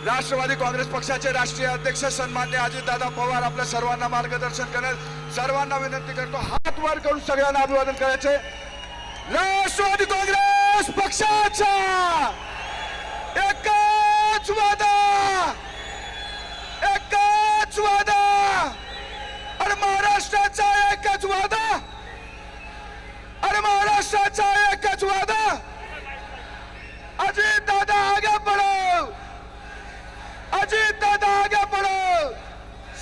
राष्ट्रवादी काँग्रेस पक्षाचे राष्ट्रीय अध्यक्ष सन्माननीय अजितदादा पवार आपल्या सर्वांना मार्गदर्शन करण्यास सर्वांना विनंती करतो, हात वर करून सगळ्यांना अभिवादन करायचे। राष्ट्रवादी काँग्रेस पक्षाचा एकच वादा, एकच वादा आणि महाराष्ट्राचा एकच वादा, आणि महाराष्ट्राचा एकच वादा, अजितदादा आगे बढ़ो, अजितदादा आगे बढ़ो।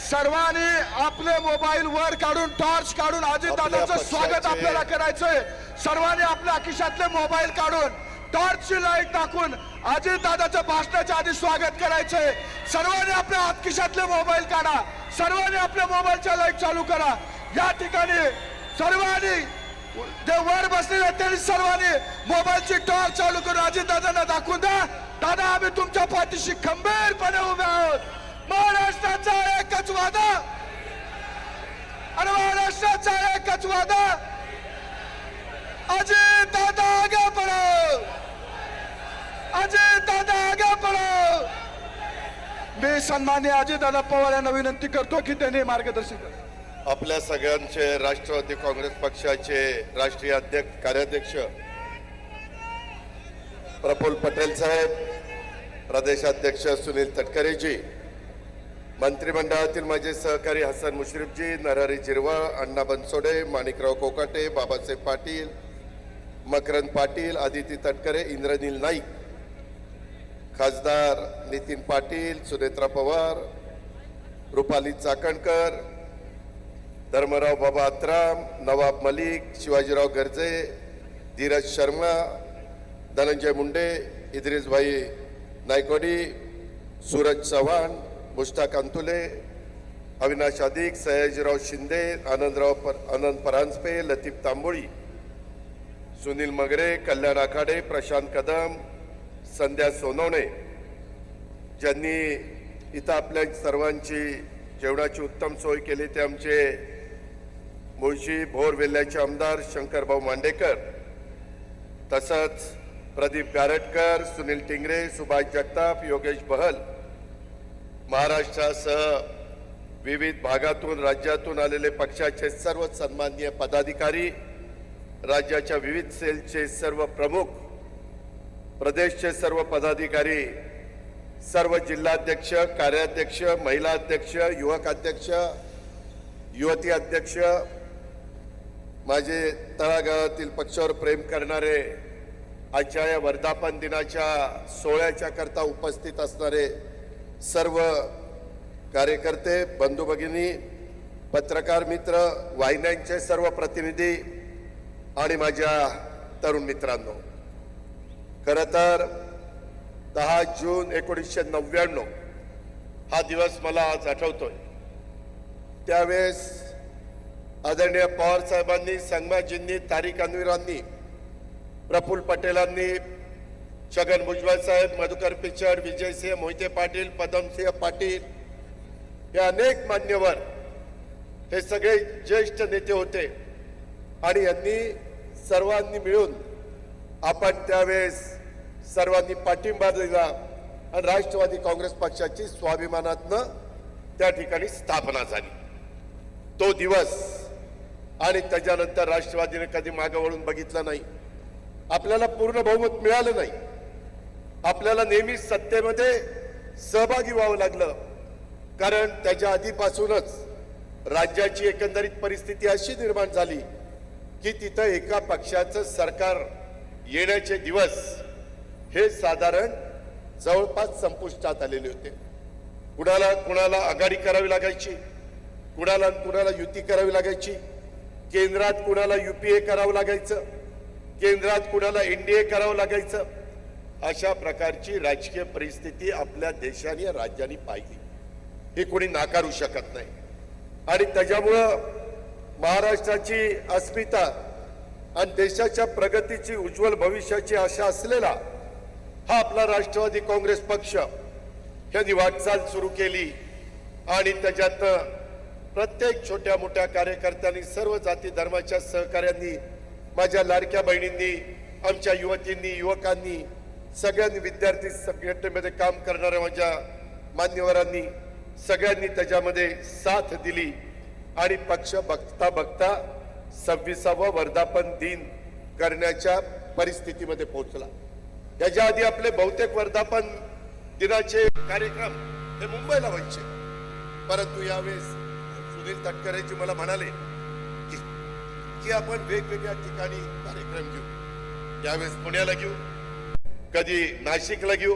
सर्वांनी आपले मोबाईल वर काढून टॉर्च काढून अजितदादाचं स्वागत आपल्याला करायचंय। सर्वांनी आपल्या खिशातले मोबाईल काढून टॉर्चची लाईट टाकून अजितदादाच्या भाषणाच्या आधी स्वागत करायचंय। सर्वांनी आपल्या हात खिशातले मोबाईल काढा, सर्वांनी आपल्या मोबाईलच्या लाईट चालू करा। या ठिकाणी सर्वांनी जे वर बसलेले त्यांनी सर्वांनी मोबाईलची टॉर्च चालू करून अजितदादांना दाखवून द्या, दादा आम्ही तुमच्या पाठीशी खंबीरपणे उभे आहोत। महाराष्ट्राचा एकच वादा आणि महाराष्ट्राचा एकच वादा, अजितदादा आगे बढ़ो, अजितदादा आगे बढ़ो। मी सन्माननीय अजितदादा पवार यांना विनंती करतो की त्यांनी मार्गदर्शन करावे। आपल्या सगळ्यांचे राष्ट्रवादी काँग्रेस पक्षाचे राष्ट्रीय अध्यक्ष कार्याध्यक्ष प्रफुल्ल पटेल साहेब, प्रदेशाध्यक्ष सुनील तटकरेजी, मंत्रिमंडळातील माझे सहकारी हसन मुश्रीफजी, नरहरी झिरवळ, अण्णा बनसोडे, माणिकराव कोकाटे, बाबासाहेब पाटील, मकरंद पाटील, आदिती तटकरे, इंद्रनील नाईक, खासदार नितीन पाटील, सुनेत्रा पवार, रुपाली चाकणकर, धर्मराव बाबा आत्राम, नवाब मलिक, शिवाजीराव गर्जे, धीरज शर्मा, धनंजय मुंडे, इद्रिस भाई नायकोडी, सूरज चव्हाण, मुश्ताक अंतुले, अविनाश अधिक, सयाजीराव शिंदे, आनंद परांजपे, लतीफ तांबोळी, सुनील मगरे, कल्याण आखाडे, प्रशांत कदम, संध्या सोनवणे, ज्यांनी इथं आपल्या सर्वांची जेवणाची उत्तम सोय केली ते आमचे मुळशी भोर वेल्ल्याचे आमदार शंकरभाऊ मांडेकर, तसंच प्रदीप गारटकर, सुनील टिंगरे, सुभाष जगताप, योगेश बहल, महाराष्ट्रासह विविध भागातून राज्यातून आलेले पक्षाचे सर्व सन्माननीय पदाधिकारी, राज्याच्या विविध सेलचे सर्व प्रमुख, प्रदेशचे सर्व पदाधिकारी, सर्व जिल्हाध्यक्ष, कार्याध्यक्ष, महिला अध्यक्ष, युवक अध्यक्ष, युवती अध्यक्ष, माझे तळागाळातील पक्षावर प्रेम करणारे, आजच्या या वर्धापन दिनाच्या सोहळ्याच्या करता उपस्थित असणारे सर्व कार्यकर्ते, बंधू भगिनी, पत्रकार मित्र, वाहिन्यांचे सर्व प्रतिनिधी आणि माझ्या तरुण मित्रांनो, खरं तर 10 जून 1999 हा दिवस मला आज आठवतोय। त्यावेळेस आदरणीय पवार साहेबांनी, संगमाजींनी, तारिक अन्वीरांनी, प्रफुल्ल पटेलांनी, छगन भुजबळ साहेब, मधुकर पिचड, विजयसिंह मोहिते पाटील, पदमसिंह पाटील, हे अनेक मान्यवर, हे सगळे ज्येष्ठ नेते होते आणि यांनी सर्वांनी मिळून आपण त्यावेळेस सर्वांनी पाठिंबा दिला आणि राष्ट्रवादी काँग्रेस पक्षाची स्वाभिमानातनं त्या ठिकाणी स्थापना झाली। तो दिवस आणि त्याच्यानंतर राष्ट्रवादीने कधी मागे वळून बघितलं नाही। आपल्याला पूर्ण बहुमत मिळालं नाही, आपल्याला नेहमी सत्तेमध्ये सहभागी व्हावं लागलं, कारण त्याच्या आधीपासूनच राज्याची एकंदरीत परिस्थिती अशी निर्माण झाली की तिथं एका पक्षाचं सरकार येण्याचे दिवस हे साधारण जवळपास संपुष्टात आलेले होते। कुणाला आघाडी करावी लागायची, कुणाला युती करावी लागायची, केंद्रात कुणाला युपीए करावं लागायचं, केंद्रात कुणाला एनडीए करावं लागायचं, अशा प्रकारची राजकीय परिस्थिती आपल्या देशाने राज्याने पाहिली, हे कोणी नाकारू शकत नाही। आणि त्याच्यामुळं महाराष्ट्राची अस्मिता आणि देशाच्या प्रगतीची उज्ज्वल भविष्याची आशा असलेला हा आपला राष्ट्रवादी काँग्रेस पक्ष यांनी वाटचाल सुरू केली आणि त्याच्यात प्रत्येक छोट्या मोठ्या कार्यकर्त्यांनी, सर्व जाती धर्माच्या सहकाऱ्यांनी, माझ्या लाडक्या बहिणींनी, आमच्या युवतींनी, युवकांनी सगळ्यांनी विद्यार्थी संघटनेमध्ये काम करणाऱ्या माझ्या मान्यवरांनी सगळ्यांनी त्याच्यामध्ये साथ दिली आणि पक्ष बघता बघता 26वा वर्धापन दिन करण्याच्या परिस्थितीमध्ये पोहोचला. याच्या आधी आपले बहुतेक वर्धापन दिनाचे कार्यक्रम हे मुंबईला व्हायचे, परंतु यावेळेस सुनील तटकरेजी मला म्हणाले की आपण वेगवेगळ्या ठिकाणी कार्यक्रम घेऊ. यावेळेस पुण्याला घेऊ, कधी नाशिकला घेऊ,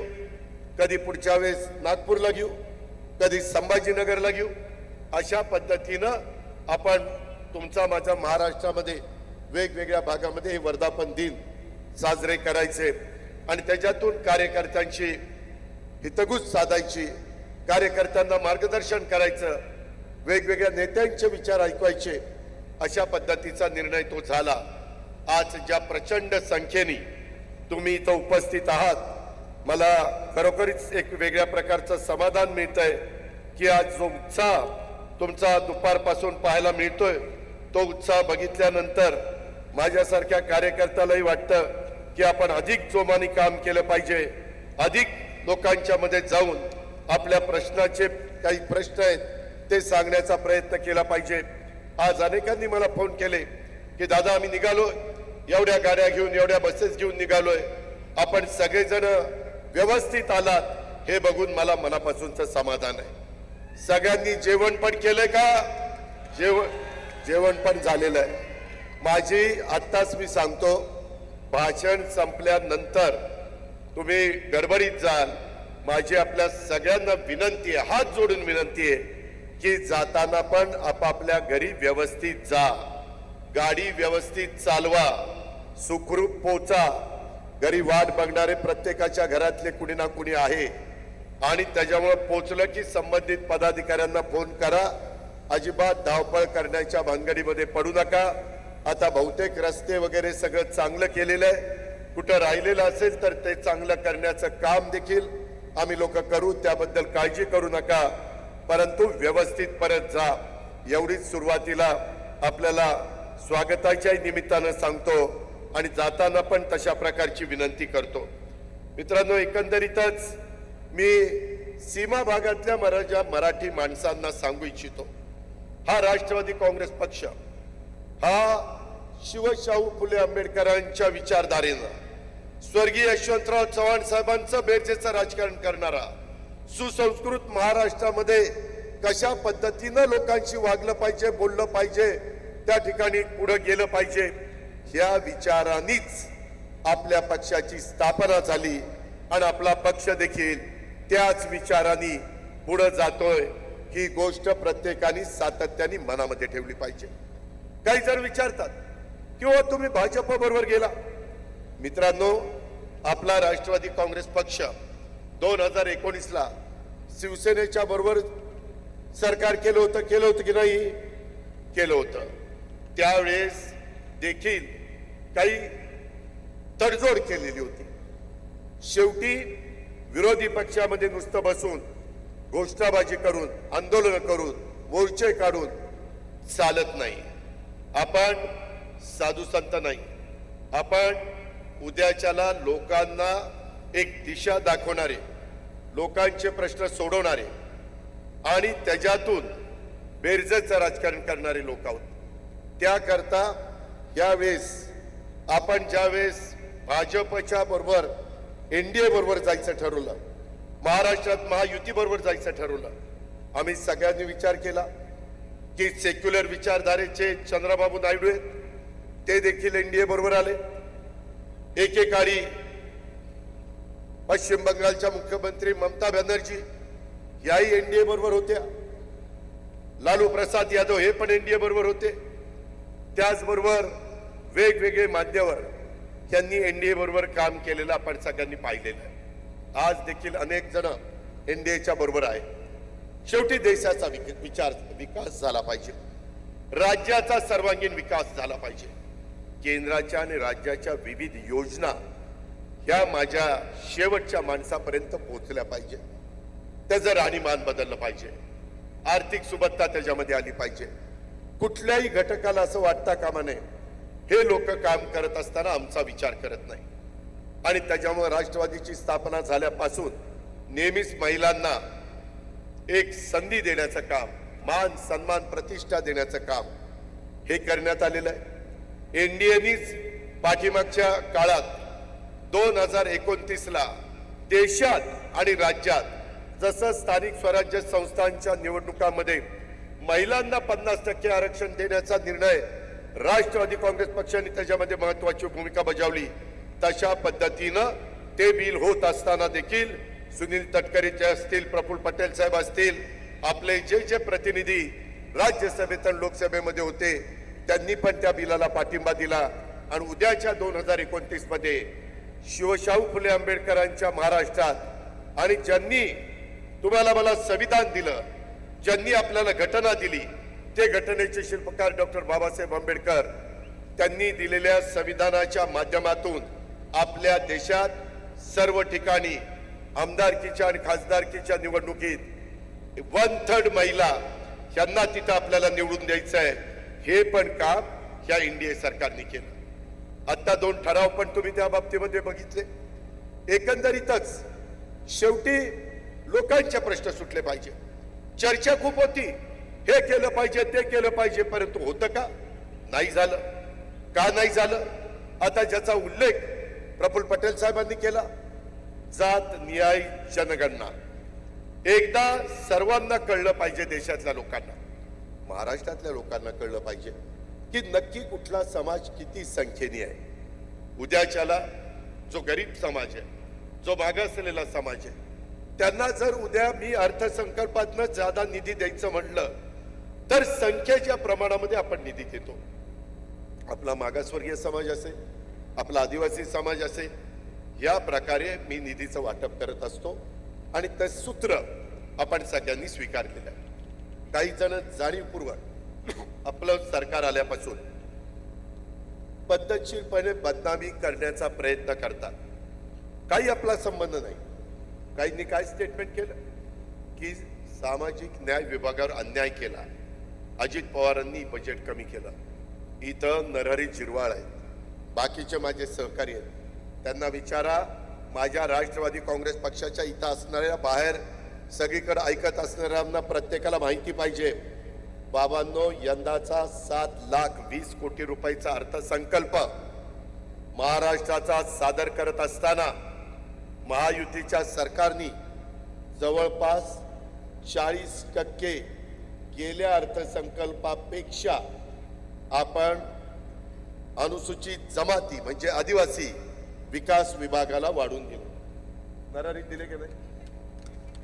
कधी पुढच्या वेळेस नागपूरला घेऊ, कधी संभाजीनगरला घेऊ. अशा पद्धतीनं आपण तुमचा माझा महाराष्ट्रामध्ये वेगवेगळ्या भागामध्ये हे वर्धापन दिन साजरे करायचे आणि त्याच्यातून कार्यकर्त्यांची हितगुज साधायची, कार्यकर्त्यांना मार्गदर्शन करायचं, वेगवेगळ्या नेत्यांचे विचार ऐकवायचे. अशा पद्धतीचा निर्णय तो झाला. आज ज्या प्रचंड संख्येने तुम्ही इथं उपस्थित आहात, मला खरोखरीच एक वेगळ्या प्रकारचं समाधान मिळतंय की आज जो उत्साह तुमचा दुपारपासून पाहायला मिळतोय तो उत्साह बघितल्यानंतर माझ्यासारख्या कार्यकर्त्यालाही वाटतं की आपण अधिक जोमाने काम केलं पाहिजे, अधिक लोकांच्या मध्ये जाऊन आपल्या प्रश्नाचे काही प्रश्न आहेत ते सांगण्याचा प्रयत्न केला पाहिजे. आज अनेकांनी मला फोन केले की दादा आम्ही निघालोय, एवढ्या गाड्या घेऊन एवढ्या बसेस घेऊन निघालोय, आपण सगळेजण व्यवस्थित आलात हे बघून मला मनापासूनचं समाधान आहे. सगळ्यांनी जेवण पण केलंय का? जेवण पण झालेलं आहे. माझी आत्ताच मी सांगतो, भाषण संपल्यानंतर तुम्ही गडबडीत जाल. माझी आपल्या सगळ्यांना विनंती आहे, हात जोडून विनंती आहे की जाताना पण आपापल्या घरी व्यवस्थित जा, गाडी व्यवस्थित चालवा, सुखरूप पोचा. घरी वाट बघणारे प्रत्येकाच्या घरातले कुणी ना कुणी आहे आणि त्याच्यामुळे पोचलं की संबंधित पदाधिकाऱ्यांना फोन करा. अजिबात धावपळ करण्याच्या भानगडीमध्ये पडू नका. आता बहुतेक रस्ते वगैरे सगळं चांगलं केलेलं आहे. कुठं राहिलेलं असेल तर ते चांगलं करण्याचं काम देखील आम्ही लोक करू, त्याबद्दल काळजी करू नका, परंतु व्यवस्थित परत जा. एवढीच सुरुवातीला आपल्याला स्वागताच्या निमित्तानं सांगतो आणि जाताना पण तशा प्रकारची विनंती करतो. मित्रांनो, एकंदरीतच मी सीमा भागातल्या मराठी माणसांना सांगू इच्छितो, हा राष्ट्रवादी काँग्रेस पक्ष हा शिवशाहू फुले आंबेडकरांच्या विचारधारेनं स्वर्गीय यशवंतराव चव्हाण साहेबांचं बेरजेचं राजकारण करणारा, सुसंस्कृत महाराष्ट्रामध्ये कशा पद्धतीनं लोकांशी वागलं पाहिजे, बोललं पाहिजे, त्या ठिकाणी पुढे गेलं पाहिजे, या विचारांनीच आपल्या पक्षाची स्थापना झाली आणि आपला पक्ष देखील त्याच विचारांनी पुढे जातोय. ही गोष्ट प्रत्येकाने सातत्याने मनामध्ये ठेवली पाहिजे. काही जण विचारतात की तुम्ही भाजप बरोबर गेला. मित्रांनो, आपला राष्ट्रवादी काँग्रेस पक्ष 2019ला शिवसेनेच्या बरोबर सरकार केलं होतं की नाही? केलं होतं. त्यावेळेस देखील काही तडजोड केलेली होती. शेवटी विरोधी पक्षामध्ये नुसतं बसून घोषणाबाजी करून, आंदोलन करून, मोर्चे काढून चालत नाही. आपण साधू संत नाही. आपण उद्याच्याला लोकांना एक दिशा दाखवणारे, लोकांचे प्रश्न सोडवणारे आणि त्याच्यातून बेरजेचं राजकारण करणारे लोक आहोत. त्याकरता यावेळेस आपण ज्यावेळेस भाजपच्या बरोबर एनडीए बरोबर जायचं ठरवलं, महाराष्ट्रात महायुती बरोबर जायचं ठरवलं, आम्ही सगळ्यांनी विचार केला की सेक्युलर विचारधारेचे चंद्रबाबू नायडू आहेत, ते देखील एनडीए बरोबर आले. एकेकाळी पश्चिम बंगालच्या मुख्यमंत्री ममता बॅनर्जी याही एनडीए बरोबर होत्या. लालू प्रसाद यादव हे पण एनडीए बरोबर होते. त्याचबरोबर वेगवेगळे मान्यवर यांनी एनडीए बरोबर काम केलेलं आपण सगळ्यांनी पाहिलेलं आहे. आज देखील अनेक जण एनडीएच्या बरोबर आहे. शेवटी देशाचा विकास झाला पाहिजे, राज्याचा सर्वांगीण विकास झाला पाहिजे. केंद्राच्या आणि राज्याच्या विविध योजना ह्या माझ्या शेवटच्या माणसापर्यंत पोहोचल्या पाहिजे. त्याचं राहणीमान बदललं पाहिजे, आर्थिक सुबत्ता त्याच्यामध्ये आली पाहिजे. कुठल्याही घटकाला असं वाटता कामा नये हे लोक काम करत असताना आमचा विचार करत नाही. आणि त्याच्यामुळे राष्ट्रवादीची स्थापना झाल्यापासून नेहमीच महिलांना एक संधी देण्याचं काम, मान सन्मान प्रतिष्ठा देण्याचं काम हे करण्यात आलेलं आहे. एनडीएनीच पाठीमागच्या काळात 2029ला देशात आणि राज्यात जसं स्थानिक स्वराज्य संस्थांच्या निवडणुकांमध्ये महिलांना 50% आरक्षण देण्याचा निर्णय राष्ट्रवादी काँग्रेस पक्षाने त्याच्यामध्ये महत्वाची भूमिका बजावली, तशा पद्धतीनं ते बिल होत असताना देखील सुनील तटकरे जे असतील, प्रफुल्ल पटेल साहेब असतील, आपले जे जे प्रतिनिधी राज्यसभेत आणि लोकसभेमध्ये होते त्यांनी पण त्या बिलाला पाठिंबा दिला. आणि उद्याच्या 2029 मध्ये शिवशाहू फुले आंबेडकरांच्या महाराष्ट्रात आणि ज्यांनी तुम्हाला मला संविधान दिलं, ज्यांनी आपल्याला घटना दिली, ते घटनेचे शिल्पकार डॉक्टर बाबासाहेब आंबेडकर, त्यांनी दिलेल्या संविधानाच्या माध्यमातून आपल्या देशात सर्व ठिकाणी आमदारकीच्या आणि खासदारकीच्या निवडणुकीत 1/3 महिला यांना तिथं आपल्याला निवडून द्यायचं आहे. हे पण काम या एनडीए सरकारने केलं. आता 2 ठराव पण तुम्ही त्या बाबतीमध्ये बघितले. एकंदरीतच शेवटी लोकांचे प्रश्न सुटले पाहिजे. चर्चा खूप होती, हे केलं पाहिजे ते केलं पाहिजे, परंतु होतं का? नाही झालं. का नाही झालं? आता ज्याचा उल्लेख प्रफुल्ल पटेल साहेबांनी केला, जात न्याय जनगणना, एकदा सर्वांना कळलं पाहिजे, देशातल्या लोकांना, महाराष्ट्रातल्या लोकांना कळलं पाहिजे की नक्की कुठला समाज किती संख्येने आहे. उद्याच्याला जो गरीब समाज आहे, जो मागासलेला समाज आहे, त्यांना जर उद्या मी अर्थसंकल्पातनं ज्यादा निधी द्यायचं म्हटलं तर संख्येच्या प्रमाणामध्ये आपण निधी देतो. आपला मागासवर्गीय समाज असेल, आपला आदिवासी समाज असेल, या प्रकारे मी निधीचं वाटप करत असतो आणि ते सूत्र आपण सगळ्यांनी स्वीकारलेलं आहे. काही जण जाणीवपूर्वक आपलं सरकार आल्यापासून पद्धतशीरपणे बदनामी करण्याचा प्रयत्न करतात. काही आपला संबंध नाही. काहींनी काय स्टेटमेंट केलं की सामाजिक न्याय विभागावर अन्याय केला, अजित पवारांनी बजेट कमी केलं. इथं नरहरी झिरवाळ आहेत, बाकीचे माझे सहकारी आहेत, त्यांना विचारा. माझ्या राष्ट्रवादी काँग्रेस पक्षाच्या इथं असणाऱ्या, बाहेर सगळीकडे ऐकत असणाऱ्यांना प्रत्येकाला माहिती पाहिजे, बाबांनो, यंदाचा 7,20,00,000 कोटी रुपयाचा अर्थसंकल्प महाराष्ट्राचा सादर करत असताना महायुतीच्या सरकारने जवळपास 40% गेल्या अर्थसंकल्पापेक्षा आपण अनुसूचित जमाती म्हणजे आदिवासी विकास विभागाला वाढून दिलं. नरहरी दिले की नाही?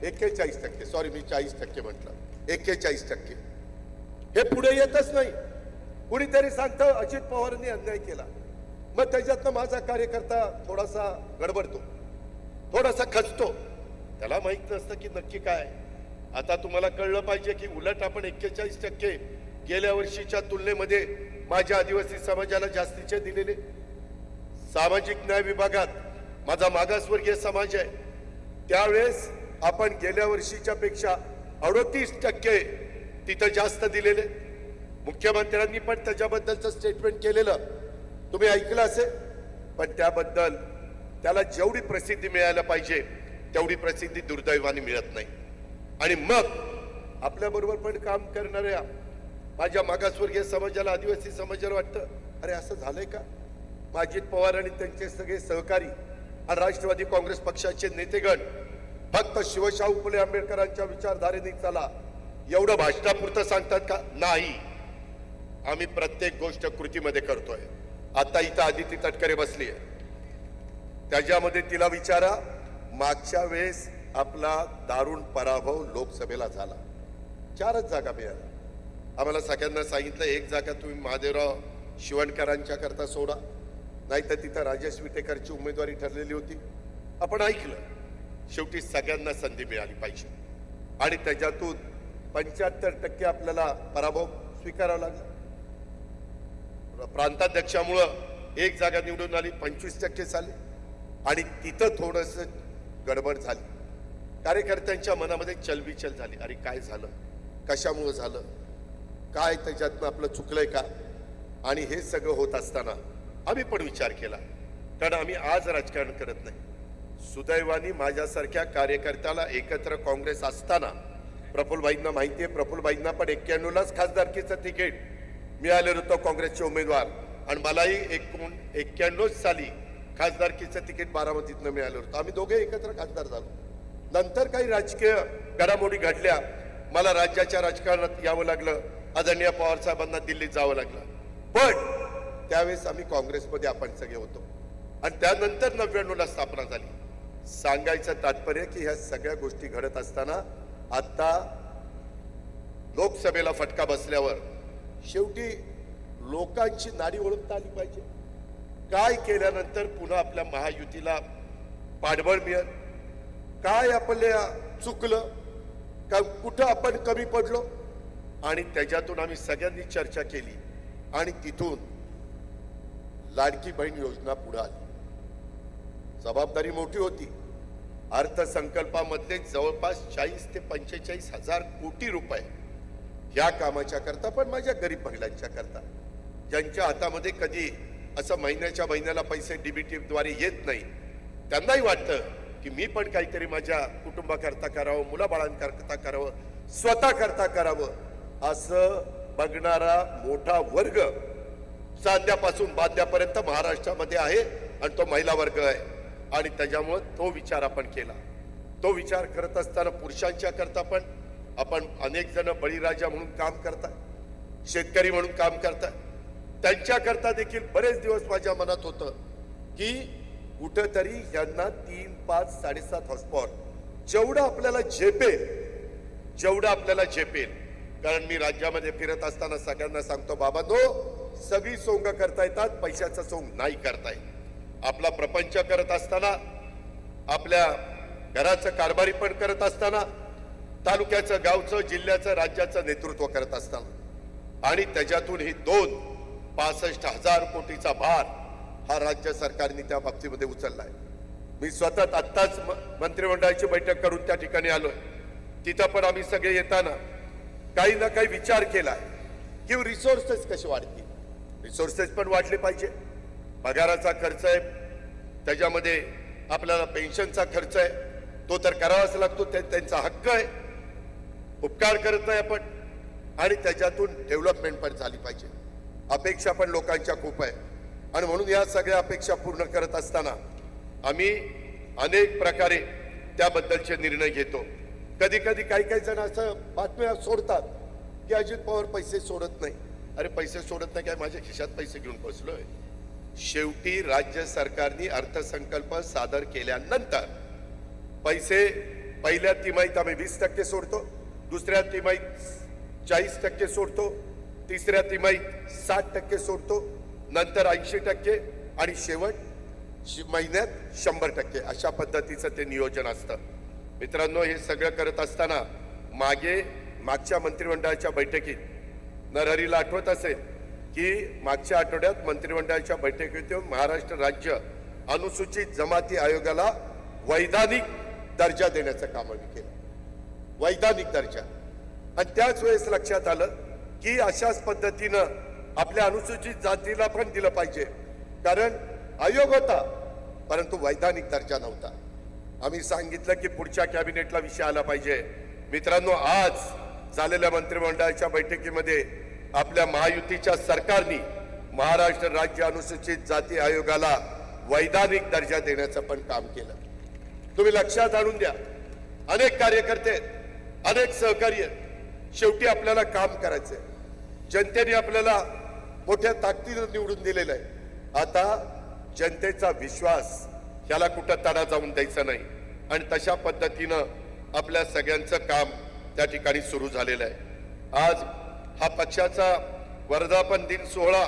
41%. सॉरी, मी 40% म्हटलं. 41%. हे पुढे येतच नाही. कुणीतरी सांगतं अजित पवारांनी अन्याय केला, मग त्याच्यातनं माझा कार्यकर्ता थोडासा गडबडतो, थोडासा खचतो. त्याला माहित नसतं की नक्की काय. आता तुम्हाला कळलं पाहिजे की उलट आपण 41% गेल्या वर्षीच्या तुलनेमध्ये माझ्या आदिवासी समाजाला जास्तीचे दिलेले. सामाजिक न्याय विभागात माझा मागासवर्गीय समाज आहे, त्यावेळेस आपण गेल्या वर्षीच्या पेक्षा 38% तिथं जास्त दिलेले. मुख्यमंत्र्यांनी पण त्याच्याबद्दलचं स्टेटमेंट केलेलं तुम्ही ऐकलं असेल. पण त्याबद्दल त्याला जेवढी प्रसिद्धी मिळायला पाहिजे तेवढी प्रसिद्धी दुर्दैवाने मिळत नाही. आणि मग आपल्या बरोबर पण काम करणाऱ्या माझ्या मागासवर्गीय समाजाला, आदिवासी समाजाला वाटतं अरे असं झालंय का? अजित पवार आणि त्यांचे सगळे सहकारी आणि राष्ट्रवादी काँग्रेस पक्षाचे नेतेगण फक्त शिवशाहू फुले आंबेडकरांच्या विचारधारेने चला एवढं भाषणापुरतं सांगतात का? नाही, आम्ही प्रत्येक गोष्ट कृतीमध्ये करतोय. आता इथं आदिती तटकरे बसली आहे, त्याच्यामध्ये तिला विचारा, मागच्या वेळेस आपला दारुण पराभव लोकसभेला झाला, 4च जागा मिळाल्या. आम्हाला सगळ्यांना सांगितलं 1 जागा तुम्ही महादेवराव शिवणकरांच्या करता सोडा, नाहीतर तिथं राजेश विटेकरची उमेदवारी ठरलेली होती. आपण ऐकलं. शेवटी सगळ्यांना संधी मिळाली पाहिजे आणि त्याच्यातून 75% आपल्याला पराभव स्वीकारावा लागला. प्रांताध्यक्षामुळं 1 जागा निवडून आली, 25% झाले आणि तिथं थोडस गडबड झाली. कार्यकर्त्यांच्या मनामध्ये चलबिचल झाली. अरे काय झालं, कशामुळे झालं, काय त्याच्यातनं आपलं चुकलंय का? आणि हे सगळं होत असताना आम्ही पण विचार केला कारण आम्ही आज राजकारण करत नाही. सुदैवाने माझ्यासारख्या कार्यकर्त्याला एकत्र काँग्रेस असताना प्रफुल्लभाईंना माहिती आहे, प्रफुल्लभाईंना पण 91लाच खासदारकीचं तिकीट मिळालेलं होतं काँग्रेसचे उमेदवार, आणि मलाही 91 साली खासदारकीचं तिकीट बारामतीतनं मिळालं होतं. आम्ही दोघे एकत्र खासदार झालो. नंतर काही राजकीय घडामोडी घडल्या, मला राज्याच्या राजकारणात यावं लागलं, आदरणीय पवार साहेबांना दिल्लीत जावं लागलं. पण त्यावेळेस आम्ही काँग्रेसमध्ये आपण सगळे होतो, आणि त्यानंतर 99ला स्थापना झाली. सांगायचं तात्पर्य की ह्या सगळ्या गोष्टी घडत असताना आता लोकसभेला फटका बसल्यावर शेवटी लोकांची नाडी ओळखता आली पाहिजे. काय केल्यानंतर पुन्हा आपल्या महायुतीला पाठबळ मिळेल, काय आपल्या चुकलं, का कुठं आपण कमी पडलो, आणि त्याच्यातून आम्ही सगळ्यांनी चर्चा केली, आणि तिथून लाडकी बहीण योजना पुढे आली. जबाबदारी मोठी होती. अर्थसंकल्पामधले जवळपास 40 ते 45 हजार कोटी रुपये या कामाच्या करता, पण माझ्या गरीब महिलांच्या करता, ज्यांच्या हातामध्ये कधी असं महिन्याला पैसे डीबीटी द्वारे येत नाही, त्यांनाही वाटतं की मी पण काहीतरी माझ्या कुटुंबाकरता करावं, मुलाबाळांकरता करावं, स्वतः करता करावं, असं बघणारा मोठा वर्ग सांध्यापासून बांध्यापर्यंत महाराष्ट्रामध्ये आहे, आणि तो महिला वर्ग आहे. आणि त्याच्यामुळे तो विचार आपण केला. तो विचार करत असताना पुरुषांच्या करता पण आपण अनेक जण बळीराजा म्हणून काम करतात, शेतकरी म्हणून काम करतात, त्यांच्या करता देखील बरेच दिवस माझ्या मनात होतं की कुठंतरी यांना 3, 5, 7.5 हॉर्सपॉवर जेवढं आपल्याला झेपेल. कारण मी राज्यामध्ये फिरत असताना सगळ्यांना सांगतो, बाबांनो, सगळी सोंग करता येतात, पैशाचं सोंग नाही करता येत. आपला प्रपंच करत असताना, आपल्या घराचं कारभारी पण करत असताना, तालुक्याचं, गावचं, जिल्ह्याचं, राज्याचं नेतृत्व करत असताना, आणि त्याच्यातून ही 65,000 कोटीचा भार हा राज्य सरकारने त्या बाबतीमध्ये उचललाय. मी स्वतः आत्ताच मंत्रिमंडळाची बैठक करून त्या ठिकाणी आलोय. तिथं पण आम्ही सगळे येताना काही ना काही विचार केलाय की रिसोर्सेस कसे वाढतील. रिसोर्सेस पण वाढले पाहिजे. पगाराचा खर्च आहे, त्याच्यामध्ये आपल्याला पेन्शनचा खर्च आहे, तो तर करावाच लागतो, त्यांचा हक्क आहे, उपकार करत नाही आपण, आणि त्याच्यातून डेव्हलपमेंट पण झाली पाहिजे. अपेक्षा पण लोकांच्या खूप आहे, आणि म्हणून या सगळ्या अपेक्षा पूर्ण करत असताना आम्ही अनेक प्रकारे त्याबद्दलचे निर्णय घेतो. कधी कधी काही जण असं बातम्या सोडतात की अजित पवार पैसे सोडत नाही. अरे पैसे सोडत नाही काय, माझ्या खिशात पैसे घेऊन बसलोय. शेवटी राज्य सरकारने अर्थसंकल्प सादर केल्यानंतर पैसे पहिल्या तिमाहीत आम्ही 20% सोडतो, दुसऱ्या तिमाहीत 40% सोडतो, तिसऱ्या तिमाहीत 60% सोडतो, नंतर 80%, आणि शेवट महिन्यात 100%. अशा पद्धतीचं ते नियोजन असतं. मित्रांनो, हे सगळं करत असताना मागच्या मंत्रिमंडळाच्या बैठकीत नरहरीला आठवत असेल की मागच्या आठवड्यात मंत्रिमंडळाच्या बैठकीत महाराष्ट्र राज्य अनुसूचित जमाती आयोगाला वैधानिक दर्जा देण्याचं काम आम्ही केलं. वैधानिक दर्जा. आणि त्याच वेळेस लक्षात आलं की अशाच पद्धतीनं आपल्या अनुसूचित जातीला पण दिलं पाहिजे, कारण आयोग होता परंतु वैधानिक दर्जा नव्हता. आम्ही सांगितलं की पुढच्या कॅबिनेटला विषय आला पाहिजे. मित्रांनो, आज झालेल्या मंत्रिमंडळाच्या बैठकीमध्ये आपल्या महायुतीच्या सरकारने महाराष्ट्र राज्य अनुसूचित जाती आयोगाला वैधानिक दर्जा देण्याचं पण काम केलं. तुम्ही लक्षात आणून द्या, अनेक कार्यकर्ते, अनेक सहकारी आहेत. शेवटी आपल्याला काम करायचंय. जनतेने आपल्याला मोठ्या ताकदीनं निवडून दिलेलं आहे. आता जनतेचा विश्वास ह्याला कुठं तडा जाऊन द्यायचा नाही, आणि तशा पद्धतीनं आपल्या सगळ्यांचं काम त्या ठिकाणी सुरू झालेलं आहे. आज हा पक्षाचा वर्धापन दिन सोहळा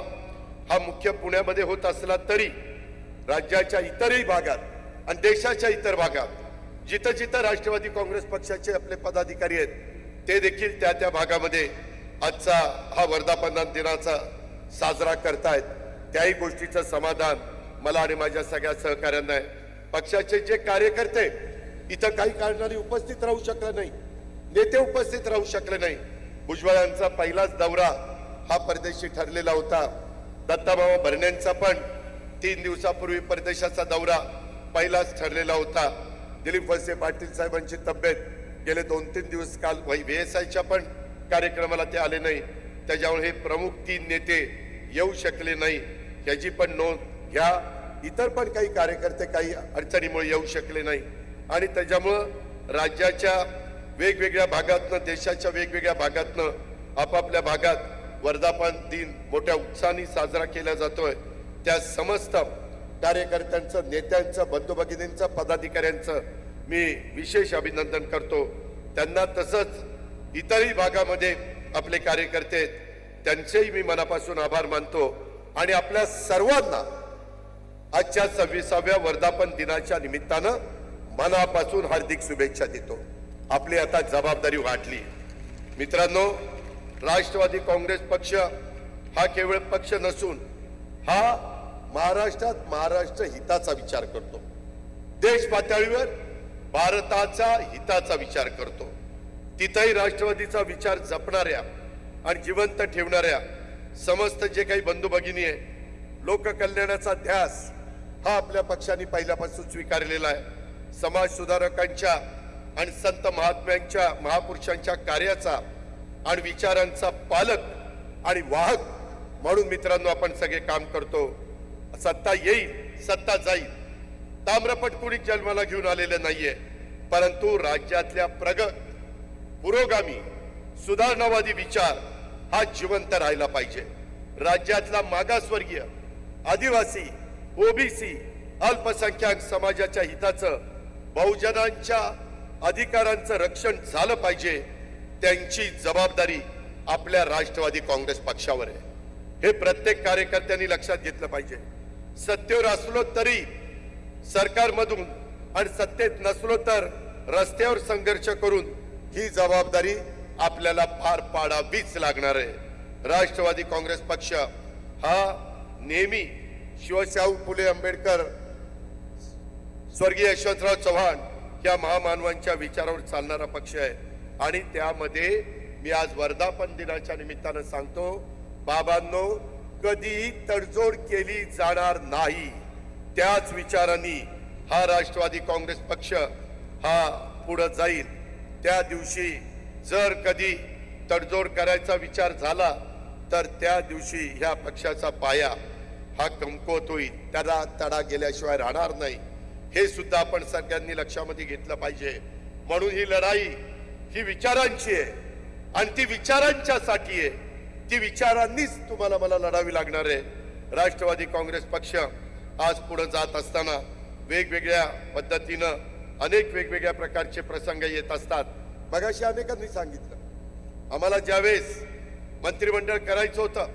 हा मुख्य पुण्यामध्ये होत असला तरी राज्याच्या इतरही भागात आणि देशाच्या इतर भागात जिथं जिथं राष्ट्रवादी काँग्रेस पक्षाचे आपले पदाधिकारी आहेत ते देखील त्या त्या भागामध्ये आजचा हा वर्धापन दिनाचा साजरा करतायत. त्याही गोष्टीचं समाधान मला आणि माझ्या सगळ्या सहकाऱ्यांना आहे. पक्षाचे जे कार्यकर्ते इथं काही कारणाने उपस्थित राहू शकले नाही, नेते उपस्थित राहू शकले नाही. भुजबळांचा पहिलाच दौरा हा परदेशी ठरलेला होता. दत्ताभाऊ भरणेंचा पण 3 दिवसापूर्वी परदेशाचा दौरा पहिलाच ठरलेला होता. दिलीप वळसे पाटील साहेबांची तब्येत गेले 2-3 दिवस काल VSIच्या पण कार्यक्रमाला ते आले नाही. त्याच्यामुळे हे प्रमुख 3 नेते येऊ शकले नाही याची पण नोंद घ्या. इतर पण काही कार्यकर्ते काही अडचणीमुळे येऊ शकले नाही आणि त्याच्यामुळं राज्याच्या वेगवेगळ्या भागातनं देशाच्या वेगवेगळ्या भागातनं आपापल्या भागात वर्धापन दिन मोठ्या उत्साहाने साजरा केला जातोय. त्या समस्त कार्यकर्त्यांचं, नेत्यांचं, बंधू भगिनींचं, पदाधिकाऱ्यांचं मी विशेष अभिनंदन करतो. त्यांना तसंच इतरही भागामध्ये आपले कार्यकर्ते आहेत त्यांचेही मी मनापासून आभार मानतो आणि आपल्या सर्वांना आजच्या 26व्या वर्धापन दिनाच्या निमित्तानं मनापासून हार्दिक शुभेच्छा देतो. आपली आता जबाबदारी वाढली. मित्रांनो, राष्ट्रवादी काँग्रेस पक्ष हा केवळ पक्ष नसून हा महाराष्ट्रात महाराष्ट्र हिताचा विचार करतो. देश पातळीवर भारताचा हिताचा विचार करतो. तिथेही राष्ट्रवादीचा विचार जपणाऱ्या आणि जिवंत ठेवणाऱ्या समस्त जे काही बंधू भगिनी आहे, लोककल्याणाचा ध्यास हा आपल्या पक्षाने पहिल्यापासून स्वीकारलेला आहे. समाज सुधारकांच्या आणि संत महात्म्यांच्या, महापुरुषांच्या कार्याचा आणि विचारांचा पालक आणि वाहक म्हणून मित्रांनो आपण सगळे काम करतो. सत्ता येईल, सत्ता जाईल. ताम्रपट कुणी जन्माला घेऊन आलेलं नाहीये, परंतु राज्यातल्या प्रगत, पुरोगामी, सुधारणावादी विचार हा जिवंत राहिला पाहिजे. राज्यातला मागासवर्गीय, आदिवासी, ओबीसी, अल्पसंख्याक समाजाच्या हिताचं, बहुजनांच्या अधिकारांचं रक्षण झालं पाहिजे. त्यांची जबाबदारी आपल्या राष्ट्रवादी काँग्रेस पक्षावर आहे. हे प्रत्येक कार्यकर्त्यांनी लक्षात घेतलं पाहिजे. सत्तेवर असलो तरी सरकारमधून आणि सत्तेत नसलो तर रस्त्यावर संघर्ष करून ही जबाबदारी आपल्याला पार पाडावीच लागणार आहे. राष्ट्रवादी काँग्रेस पक्ष हा नेहमी शिवशाहू फुले आंबेडकर, स्वर्गीय यशवंतराव चव्हाण या महामानवांच्या विचारावर चालणारा पक्ष आहे आणि त्यामध्ये मी आज वर्धापन दिनाच्या निमित्तानं सांगतो, बाबांनो, कधीही तडजोड केली जाणार नाही. त्याच विचारांनी हा राष्ट्रवादी काँग्रेस पक्ष हा पुढे जाईल. त्या दिवशी जर कधी तडजोड करायचा विचार झाला तर त्या दिवशी ह्या पक्षाचा पाया हा कमकुवत होईल. त्याला तडा गेल्याशिवाय राहणार नाही. हे सुद्धा आपण सगळ्यांनी लक्षामध्ये घेतलं पाहिजे. म्हणून ही लढाई ही विचारांची आहे आणि ती विचारांच्यासाठी आहे. ती विचारांनीच तुम्हाला मला लढावी लागणार आहे. राष्ट्रवादी काँग्रेस पक्ष आज पुढे जात असताना वेगवेगळ्या पद्धतीनं अनेक वेगवेगळ्या प्रकारचे प्रसंग येत असतात. मगाशी अनेकांनी सांगितलं, आम्हाला ज्यावेळेस मंत्रिमंडळ करायचं होतं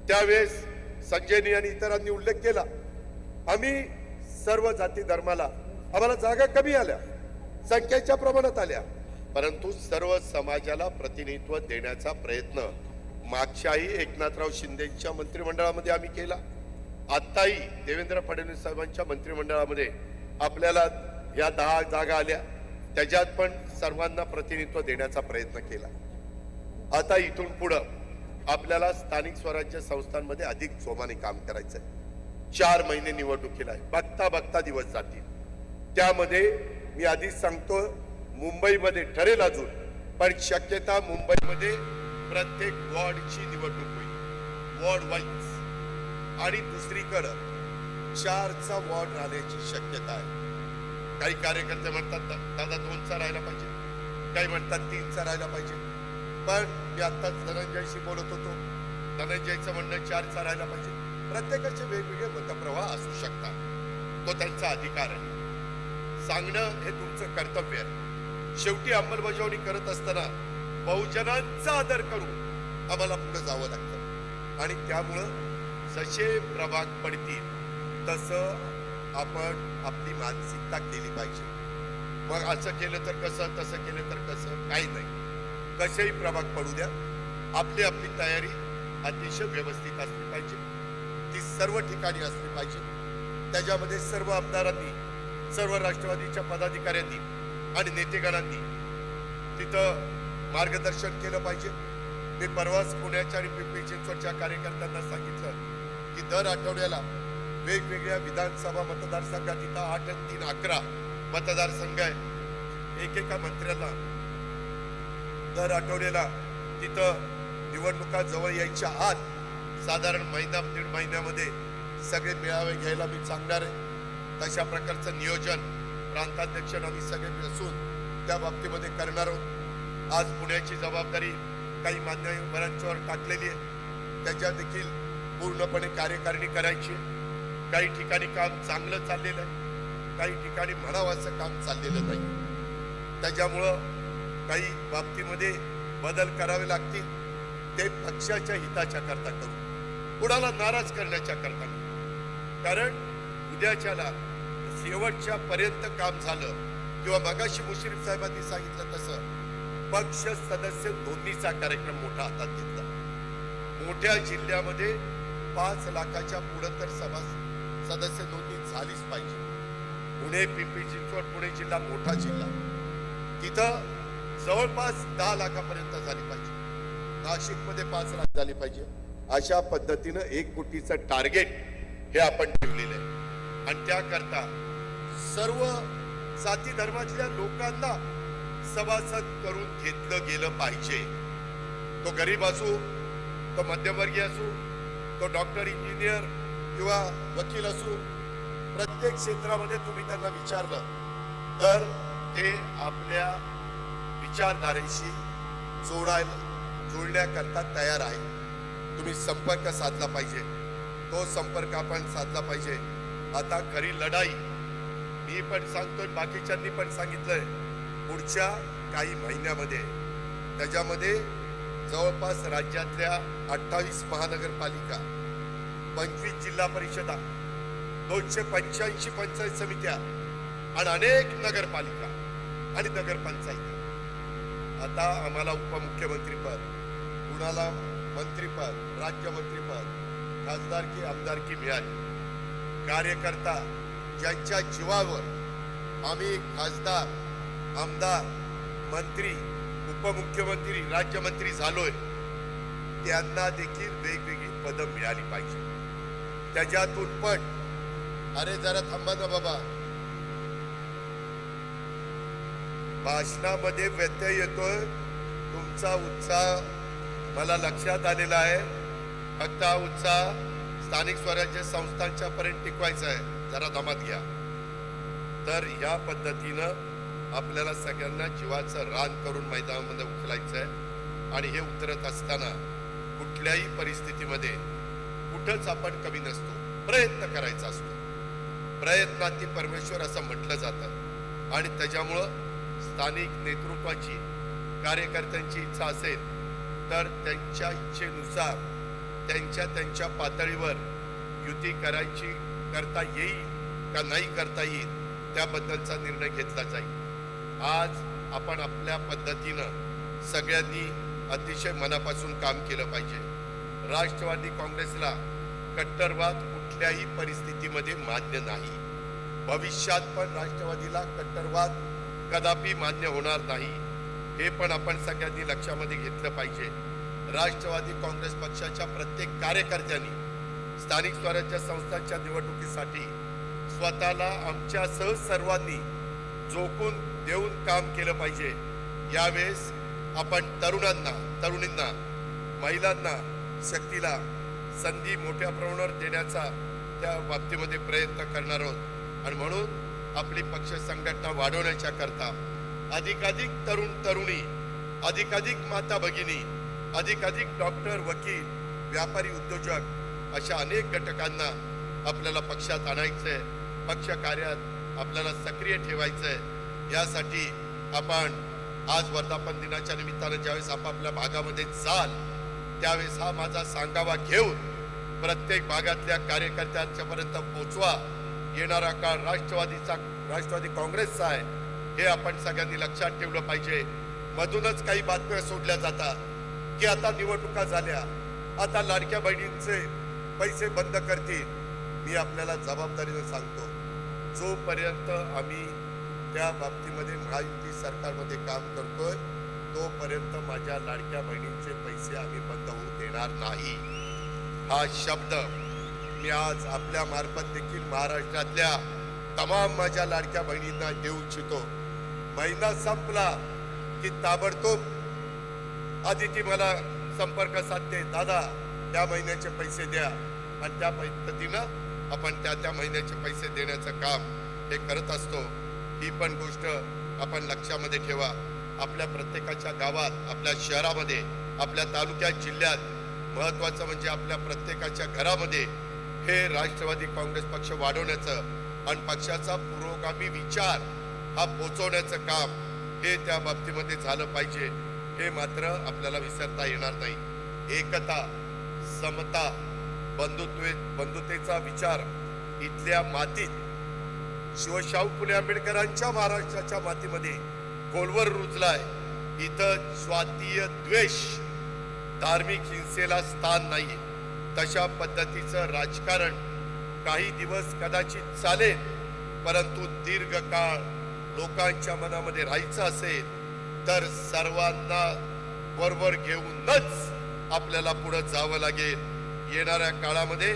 त्यावेळेस संजयनी आणि इतरांनी उल्लेख केला, आम्ही सर्व जाती धर्माला, आम्हाला जागा कमी आल्या, संख्येच्या प्रमाणात आल्या, परंतु सर्व समाजाला प्रतिनिधित्व देण्याचा प्रयत्न मागच्याही एकनाथराव शिंदेच्या मंत्रिमंडळामध्ये आम्ही केला. आत्ताही देवेंद्र फडणवीस साहेबांच्या मंत्रिमंडळामध्ये आपल्याला या 10 जागा आल्या, त्याच्यात पण सर्वांना प्रतिनिधित्व देण्याचा प्रयत्न केला. आता इथून पुढं आपल्याला स्थानिक स्वराज्य संस्थांमध्ये अधिक जोमाने काम करायचंय. 4 महिने निवडणुकीला आहे, बघता बघता दिवस जातील. त्यामध्ये मी आधीच सांगतो, मुंबईमध्ये ठरेल अजून, पण शक्यता मुंबईमध्ये प्रत्येक वॉर्डची निवडणूक होईल, वॉर्ड वाईज. आणि दुसरीकडं 4चा वॉर्ड राहण्याची शक्यता आहे. काही कार्यकर्ते म्हणतात दादा 2चा राहायला पाहिजे, काही म्हणतात 3चा राहायला पाहिजे. पण मी आत्ताच धनंजयशी बोलत होतो, धनंजयचं म्हणणं 4चा राहायला पाहिजे. प्रत्येकाचे वेगवेगळे मतप्रवाह असू शकतात, तो त्यांचा अधिकार आहे. सांगणं हे तुमचं कर्तव्य आहे. शेवटी अंमलबजावणी करत असताना बहुजनांचा आदर करून आम्हाला पुढे जावं लागतं आणि त्यामुळं जसे प्रभाग पडतील तसं आपण आपली मानसिकता केली पाहिजे. मग असं केलं तर कसं, तसं केलं तर कसं, काही नाही. कसेही प्रभाग पडू द्या, आपली आपली तयारी अतिशय व्यवस्थित असली पाहिजे. ती सर्व ठिकाणी असली पाहिजे. त्याच्यामध्ये सर्व आमदारांनी, सर्व राष्ट्रवादीच्या पदाधिकाऱ्यांनी आणि नेतेगणांनी तिथं मार्गदर्शन केलं पाहिजे. मी परवाच पुण्याच्या आणि पिंपरी चिंचवडच्या कार्यकर्त्यांना सांगितलं की दर आठवड्याला वेगवेगळ्या विधानसभा मतदारसंघात इथं 8 आणि 3 11 मतदारसंघ आहे. एकेका मंत्र्याला दर आठवड्याला तिथं निवडणुका जवळ यायच्या आत साधारण महिना दीड महिन्यामध्ये सगळे मेळावे घ्यायला मी सांगणार आहे. तशा प्रकारचं नियोजन प्रांताध्यक्ष आम्ही सगळे मिळून त्या बाबतीमध्ये करणार आहोत. आज पुण्याची जबाबदारी काही मान्यवरांच्यावर टाकलेली आहे. त्याच्या देखील पूर्णपणे कार्यकारिणी करायची. काही ठिकाणी काम चांगलं चाललेलं आहे, काही ठिकाणी म्हणावं असं काम चाललेलं नाही. त्याच्यामुळं काही बाबतीमध्ये बदल करावे लागतील. ते पक्षाच्या हिताच्या करता करू, कुणाला नाराज करण्याच्या करता नाही. कारण उद्याच्याला शेवटच्या पर्यंत काम झालं किंवा मगाशी मुश्रीफ साहेबांनी सांगितलं तसं पक्ष सदस्य नोंदणीचा कार्यक्रम मोठा हातात घेतला. मोठ्या जिल्ह्यामध्ये 5 लाखाच्या पुढे तर सभा सदस्य नोंदणी झालीच पाहिजे. पुणे पिंपरी चिंचवड पुणे जिल्हा मोठा जिल्हा, तिथं जवळपास 10 लाखापर्यंत झाली पाहिजे. नाशिकमध्ये 5 लाख झाली पाहिजे. अशा पद्धतीनं 1 कोटीचं टार्गेट हे आपण ठेवलेलं आहे. आणि त्याकरता सर्व जाती धर्मातल्या लोकांना सभासद करून घेतलं गेलं पाहिजे. तो गरीब असो, तो मध्यमवर्गीय असो, तो डॉक्टर इंजिनियर किंवा वकील असो, प्रत्येक क्षेत्रामध्ये तुम्ही त्यांना विचारलं तर ते आपल्या विचारधारेशी जोडण्याकरता तयार आहे. तुम्ही संपर्क साधला पाहिजे. तो संपर्क आपण साधला पाहिजे. आता खरी लढाई मी पण सांगतोय, बाकीच्यांनी पण सांगितलंय, पुढच्या काही महिन्यामध्ये त्याच्यामध्ये जवळपास राज्यातल्या 28 महानगरपालिका, 25 जिल्हा परिषदा, 285 पंचायत समित्या आणि अनेक नगरपालिका आणि नगरपंचायत. आता आम्हाला उपमुख्यमंत्रीपद, कुणाला मंत्रीपद, राज्यमंत्रीपद, खासदारकी आमदारकी मिळाली. कार्यकर्ता ज्यांच्या जीवावर आम्ही खासदार, आमदार, मंत्री, उपमुख्यमंत्री, राज्यमंत्री झालोय, त्यांना देखील वेगवेगळी पदं मिळाली पाहिजे. त्याच्यातून पण अरे जरा थांबा ना बाबा, भाषणामध्ये व्यत्यय येतोय. तुमचा उत्साह मला लक्षात आलेला आहे. फक्त हा उत्साह स्थानिक स्वराज्य संस्थांच्या पर्यंत टिकवायचा आहे. जरा दमात घ्या. तर या पद्धतीनं आपल्याला सगळ्यांना जीवाचं रान करून मैदानामध्ये उचलायचं आहे. आणि हे उतरत असताना कुठल्याही परिस्थितीमध्ये कुठंच आपण कमी नसतो. प्रयत्न करायचा असतो. प्रयत्नांती परमेश्वर असं म्हटलं जातं. आणि त्याच्यामुळं स्थानिक नेतृत्वाची, कार्यकर्त्यांची इच्छा असेल तर त्यांच्या इच्छेनुसार त्यांच्या पातळीवर युती करता येईल का नाही करता येईल त्याबद्दलचा निर्णय घेतला जाईल. आज आपण आपल्या पद्धतीनं सगळ्यांनी अतिशय मनापासून काम केलं पाहिजे. राष्ट्रवादी काँग्रेसला कट्टरवाद कुठल्याही परिस्थितीमध्ये मान्य नाही. भविष्यात पण राष्ट्रवादीला कट्टरवाद कदापि मान्य होणार नाही. हे पण आपण सगळ्यांनी लक्षामध्ये घेतलं पाहिजे. राष्ट्रवादी काँग्रेस पक्षाच्या प्रत्येक कार्यकर्त्यांनी स्थानिक स्वराज्य संस्थांच्या निवडणुकीसाठी स्वतःला आमच्यासह सर्वांनी झोकून देऊन काम केलं पाहिजे. यावेळेस आपण तरुणींना, महिलांना, शक्तीला संधी मोठ्या प्रमाणावर देण्याचा त्या बाबतीमध्ये प्रयत्न करणार आहोत. आणि म्हणून आपली पक्ष संघटना वाढवण्याच्या करता अधिकाधिक तरुणी, अधिकाधिक माता भगिनी, अधिकाधिक डॉक्टर, वकील, व्यापारी, उद्योजक अशा अनेक घटकांना आपल्याला पक्षात आणायचंय. पक्ष कार्यात आपल्याला सक्रिय ठेवायचंय. यासाठी आपण आज वर्धापन दिनाच्या निमित्तानं ज्यावेळेस आपापल्या भागामध्ये जाल त्यावेळेस हा माझा सांगावा घेऊन प्रत्येक भागातल्या कार्यकर्त्यांच्या पर्यंत पोहोचवा. येणारा काळ राष्ट्रवादी काँग्रेसचा आहे हे आपण सगळ्यांनी लक्षात ठेवलं पाहिजे. मधूनच काही बातम्या सोडल्या जातात की आता निवडणुका झाल्या, आता लाडक्या बहिणींचे पैसे बंद करतील. मी आपल्याला जबाबदारीने सांगतो, जोपर्यंत आम्ही त्या बाबतीमध्ये महायुती सरकारमध्ये काम करतोय तोपर्यंत माझ्या लाडक्या बहिणींचे पैसे आम्ही बंद होऊ देणार नाही. हा शब्द मी आज आपल्या मार्फत देखील महाराष्ट्रातल्या तमाम माझ्या लाडक्या बहिणींना देऊ इच्छितो. महिना संपला की ताबडतोब आदिती मला संपर्क साधते, दादा त्या महिन्याचे पैसे द्या, आणि त्या पद्धतीनं आपण त्या महिन्याचे पैसे देण्याचं काम हे करत असतो. ही पण गोष्ट आपण लक्षामध्ये ठेवा. आपल्या प्रत्येकाच्या गावात, आपल्या शहरामध्ये, आपल्या तालुक्यात, जिल्ह्यात, महत्वाचं म्हणजे आपल्या प्रत्येकाच्या घरामध्ये हे राष्ट्रवादी काँग्रेस पक्ष वाढवण्याचं आणि पक्षाचा पुरोगामी विचार हा पोचवण्याचं काम हे त्या बाबतीमध्ये झालं पाहिजे. हे मात्र आपल्याला विसरता येणार नाही. एकता, समता, बंधुतेचा विचार इथल्या मातीत शिवशाहू फुले आंबेडकरांच्या महाराष्ट्राच्या मातीमध्ये खोलवर रुजलाय. इथं स्वातीय द्वेष, धार्मिक हिंसेला स्थान नाही. तशा पद्धतीचं राजकारण काही दिवस कदाचित चालेल, परंतु दीर्घकाळ लोकांच्या मनामध्ये राहायचं असेल तर सर्वांना बरोबर घेऊनच आपल्याला पुढे जावं लागेल. येणाऱ्या काळामध्ये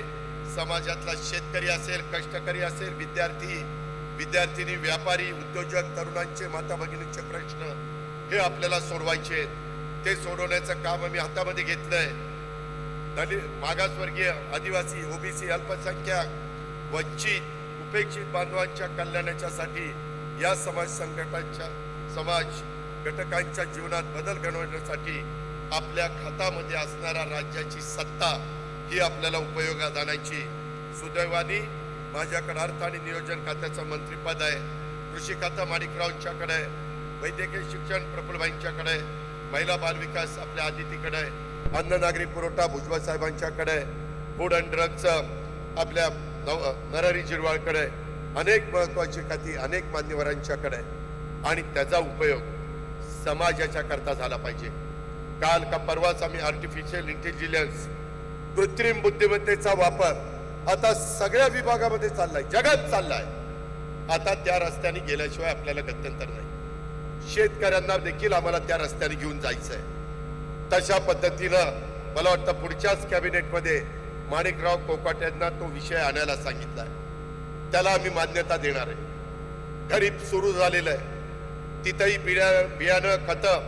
समाजातला शेतकरी असेल, कष्टकरी असेल, विद्यार्थी, व्यापारी, उद्योजक, तरुणांचे, माता भगिनींचे प्रश्न हे आपल्याला सोडवायचे. ते सोडवण्याचं काम आम्ही हातामध्ये घेतलंय. दलित, मागासवर्गीय, आदिवासी, ओबीसी, अल्पसंख्याक, वंचित, उपेक्षित बांधवांच्या कल्याणाच्यासाठी या समाज घटकांच्या जीवनात बदल घडवण्यासाठी आपल्या खात्यामध्ये असणाऱ्या राज्याची सत्ता ही आपल्याला उपयोगात आणायची. सुदैवाने माझ्याकडे अर्थ आणि नियोजन खात्याचं मंत्रीपद आहे. कृषी खातं माणिकरावांच्याकडे आहे. वैद्यकीय शिक्षण प्रफुल्लभाईंच्याकडे आहे. महिला बालविकास आपल्या आदितीकडे आहे. अन्न नागरी पुरवठा भुजबळ साहेबांच्याकडे आहे. फूड अँड ड्रग्जचं आपल्या नरहरी झिरवाळकडे आहे. अनेक महत्वाची खाती अनेक मान्यवरांच्याकडे आहे आणि त्याचा उपयोग समाजाच्या करता झाला पाहिजे. काल का परवाच आम्ही आर्टिफिशियल इंटेलिजन्स, कृत्रिम बुद्धिमत्तेचा वापर आता सगळ्या विभागामध्ये चाललाय, जगात चाललाय. आता त्या रस्त्याने गेल्याशिवाय आपल्याला गत्यंतर नाही. शेतकऱ्यांना देखील आम्हाला त्या रस्त्याने घेऊन जायचंय. तशा पद्धतीनं मला वाटतं पुढच्याच कॅबिनेटमध्ये माणिकराव कोकाटे यांना तो विषय आणायला सांगितलाय. त्याला आम्ही मान्यता देणार आहे. खरीप सुरू झालेलं आहे, तिथंही बियाणं खतं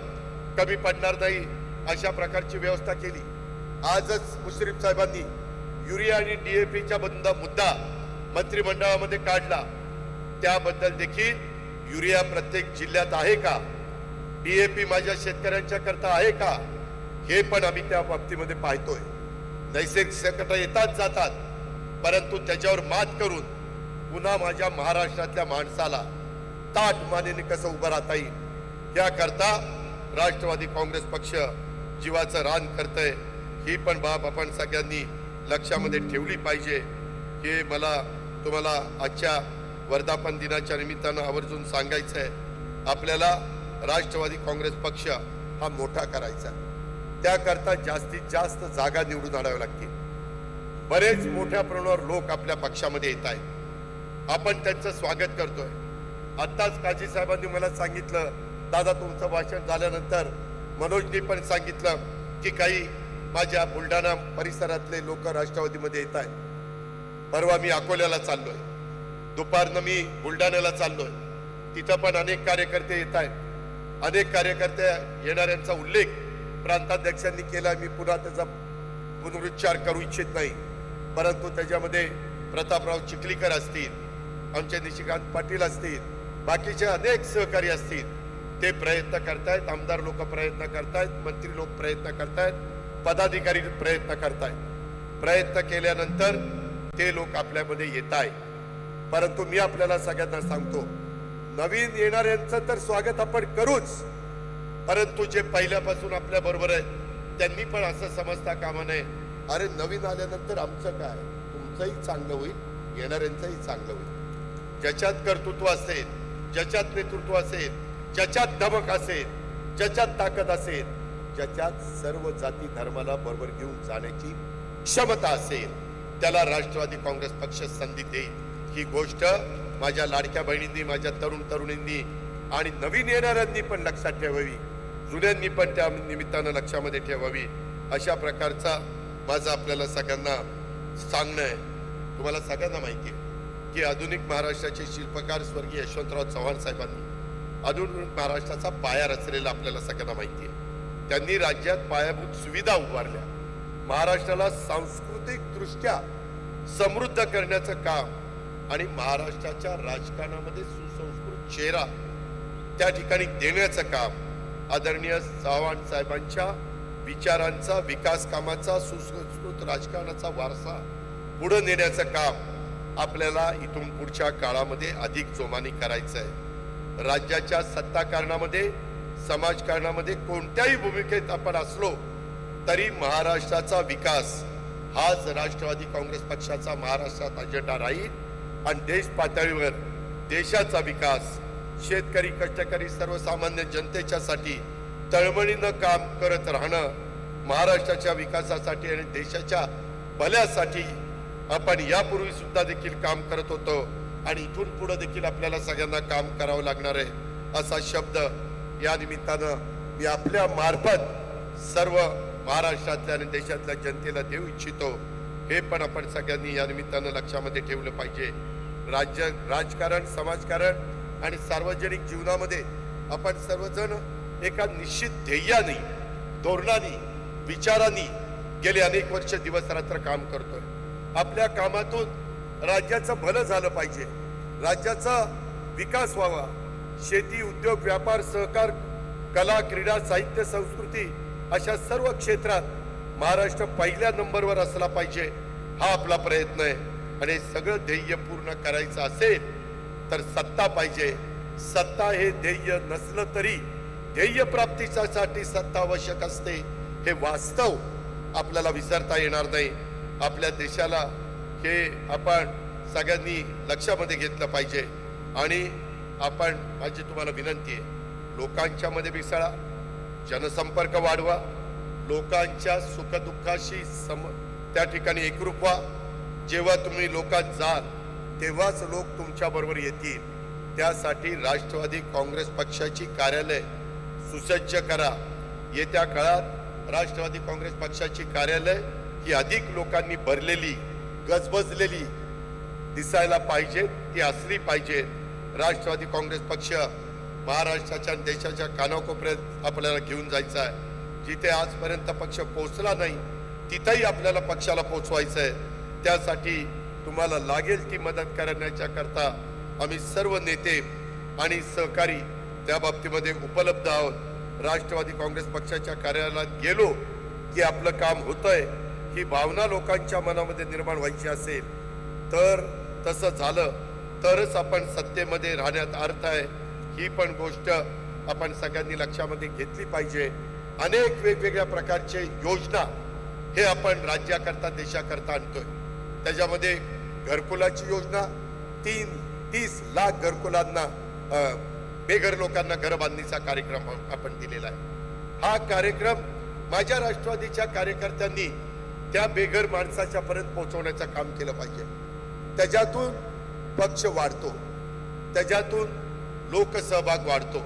कमी पडणार नाही अशा प्रकारची व्यवस्था केली. आजच मुश्रीफ साहेबांनी युरिया आणि DAPचा मुद्दा मंत्रिमंडळामध्ये काढला. त्याबद्दल देखील युरिया प्रत्येक जिल्ह्यात आहे का, DAP माझ्या शेतकऱ्यांच्या करता आहे का, हे पण आम्ही त्या बाबतीमध्ये पाहतोय. नैसर्गिक संकट येतात जातात, परंतु त्याच्यावर मात करून पुन्हा माझ्या महाराष्ट्रातल्या माणसाला ताठ मानेने कसं उभं राहता येईल याकरता राष्ट्रवादी काँग्रेस पक्ष जीवाचं रान करतंय. ही पण बाब आपण सगळ्यांनी लक्षामध्ये ठेवली पाहिजे. हे मला तुम्हाला आजच्या वर्धापन दिनाच्या निमित्तानं आवर्जून सांगायचं आहे. आपल्याला राष्ट्रवादी काँग्रेस पक्ष हा मोठा करायचा. त्याकरता जास्तीत जास्त जागा निवडून आणाव्या लागतील. बरेच मोठ्या प्रमाणावर लोक आपल्या पक्षामध्ये येत आहेत. आपण त्यांचं स्वागत करतोय. आत्ताच काजी साहेबांनी मला सांगितलं, दादा तुमचं भाषण झाल्यानंतर मनोजनी पण सांगितलं की काही माझ्या बुलढाणा परिसरातले लोक राष्ट्रवादीमध्ये येत आहेत. परवा मी अकोल्याला चाललोय, दुपारनं मी बुलढाण्याला चाललोय. तिथं पण अनेक कार्यकर्ते येत आहेत. अनेक कार्यकर्ते येणाऱ्यांचा उल्लेख प्रांताध्यक्षांनी केला. मी पुन्हा त्याचा पुनरुच्चार करू इच्छित नाही, परंतु त्याच्यामध्ये प्रतापराव चिखलीकर असतील, आमचे निशिकांत पाटील असतील, बाकीचे अनेक सहकारी असतील. ते प्रयत्न करतायत. आमदार लोक प्रयत्न करतायत, मंत्री लोक प्रयत्न करतायत, पदाधिकारी प्रयत्न करतायत. प्रयत्न केल्यानंतर ते लोक आपल्यामध्ये येत आहेत. परंतु मी आपल्याला सगळ्यांना सांगतो, नवीन येणाऱ्यांचं तर स्वागत आपण करूच, परंतु जे पहिल्यापासून आपल्या बरोबर आहेत त्यांनी पण असं समजता कामा नये, अरे नवीन आल्यानंतर आमचं काय, तुमचंही चांगलं होईल, येणाऱ्यांचंही चांगलं होईल. ज्याच्यात कर्तृत्व असेल, ज्याच्यात नेतृत्व असेल, ज्याच्यात धमक असेल, ज्याच्यात ताकद असेल, ज्याच्यात सर्व जाती धर्माला बरोबर घेऊन जाण्याची क्षमता असेल, त्याला राष्ट्रवादी काँग्रेस पक्ष संधी देईल. ही गोष्ट माझ्या लाडक्या बहिणींनी, माझ्या तरुणींनी आणि नवीन येणाऱ्यांनी पण लक्षात ठेवावी, जुन्यांनी पण त्या निमित्तानं लक्षामध्ये ठेवावी. अशा प्रकारचा माझं आपल्याला सगळ्यांना सांगणं आहे. तुम्हाला सगळ्यांना माहिती आहे की आधुनिक महाराष्ट्राचे शिल्पकार स्वर्गीय यशवंतराव चव्हाण साहेबांनी आधुनिक महाराष्ट्राचा पाया रचलेला आपल्याला सगळ्यांना माहिती आहे. त्यांनी राज्यात पायाभूत सुविधा उभारल्या. महाराष्ट्राला सांस्कृतिक दृष्ट्या समृद्ध करण्याचं काम आणि महाराष्ट्राच्या राजकारणामध्ये सुसंस्कृत चेहरा त्या ठिकाणी देण्याचं काम आदरणीय चव्हाण साहेबांच्या विचारांचा, विकास कामाचा, सुसंस्कृत राजकारणाचा वारसा पुढे नेण्याचं काम आपल्याला इथून पुढच्या काळामध्ये अधिक जोमाने करायचं आहे. राज्याच्या सत्ताकारणामध्ये, समाजकारणामध्ये कोणत्याही भूमिकेत आपण असलो तरी महाराष्ट्राचा विकास हाच राष्ट्रवादी काँग्रेस पक्षाचा महाराष्ट्रात अजेंडा राहील आणि देश पातळीवर देशाचा विकास, शेतकरी, कष्टकरी, सर्वसामान्य जनतेच्यासाठी तळमळीनं काम करत राहणं, महाराष्ट्राच्या विकासासाठी आणि देशाच्या भल्यासाठी आपण यापूर्वी सुद्धा देखील काम करत होतो आणि इथून पुढे देखील आपल्याला सगळ्यांना काम करावं लागणार आहे असा शब्द या निमित्तानं मी आपल्या मार्फत सर्व महाराष्ट्रातल्या आणि देशातल्या जनतेला देऊ इच्छितो. हे पण आपण सगळ्यांनी या निमित्तानं लक्षामध्ये ठेवलं पाहिजे. राजकारण, समाजकारण आणि सार्वजनिक जीवनामध्ये आपण सर्वजण एका निश्चित ध्येयाने, धोरणाने, विचारांनी गेले अनेक वर्ष दिवस रात्र काम करतोय. आपल्या कामातून राज्याचं भलं झालं पाहिजे, राज्याचा विकास व्हावा. शेती, उद्योग, व्यापार, सहकार, कला, क्रीडा, साहित्य, संस्कृती अशा सर्व क्षेत्रात महाराष्ट्र पहिल्या नंबरवर असला पाहिजे हा आपला प्रयत्न आहे. आणि सगळं ध्येय पूर्ण करायचं असेल तर सत्ता पाहिजे. सत्ता हे ध्येय नसलं तरी ध्येय प्राप्तीसाठी सत्ता आवश्यक असते हे वास्तव आपल्याला विसरता येणार नाही. आपल्या देशाला हे आपण सगळ्यांनी लक्षामध्ये घेतलं पाहिजे. आणि आपण, माझी तुम्हाला विनंती आहे, लोकांच्या मध्ये मिसळा, जनसंपर्क वाढवा, लोकांच्या सुखदुःखाशी त्या ठिकाणी एकरूप व्हा. जेव्हा तुम्ही लोकात जाल तेव्हाच लोक तुमच्या बरोबर येतील. त्यासाठी राष्ट्रवादी काँग्रेस पक्षाची कार्यालय सुसज्ज करा. येत्या काळात राष्ट्रवादी काँग्रेस पक्षाची कार्यालय ही अधिक लोकांनी भरलेली, गजबजलेली दिसायला पाहिजे, ती असली पाहिजे. राष्ट्रवादी काँग्रेस पक्ष महाराष्ट्राच्या आणि देशाच्या कानाकोपऱ्यात आपल्याला घेऊन जायचा आहे. जिथे आजपर्यंत पक्ष पोहोचला नाही तिथेही आपल्याला पक्षाला पोहोचवायचं आहे. त्यासाठी तुम्हाला लागेल ती मदत करण्याच्या करता आम्ही सर्व नेते आणि सहकारी त्या बाबतीमध्ये उपलब्ध आहोत. राष्ट्रवादी काँग्रेस पक्षाच्या कार्यालयात गेलो की आपलं काम होतंय ही भावना लोकांच्या मनामध्ये निर्माण व्हायची असेल तर तसं झालं तरच आपण सत्तेमध्ये राहण्यात अर्थ आहे. ही पण गोष्ट आपण सगळ्यांनी लक्षामध्ये घेतली पाहिजे. अनेक वेगवेगळ्या प्रकारचे योजना हे आपण राज्याकरता, देशाकरता आणतोय. त्याच्यामध्ये घरकुलाची योजना, 30 लाख घरकुलांना, बेघर लोकांना घर बांधणीचा कार्यक्रम आपण दिलेला आहे. हा कार्यक्रम माझ्या राष्ट्रवादीच्या कार्यकर्त्यांनी त्या बेघर माणसाच्या पर्यंत पोहोचवण्याचं काम केलं पाहिजे. त्याच्यातून पक्ष वाढतो, त्याच्यातून लोकसहभाग वाढतो.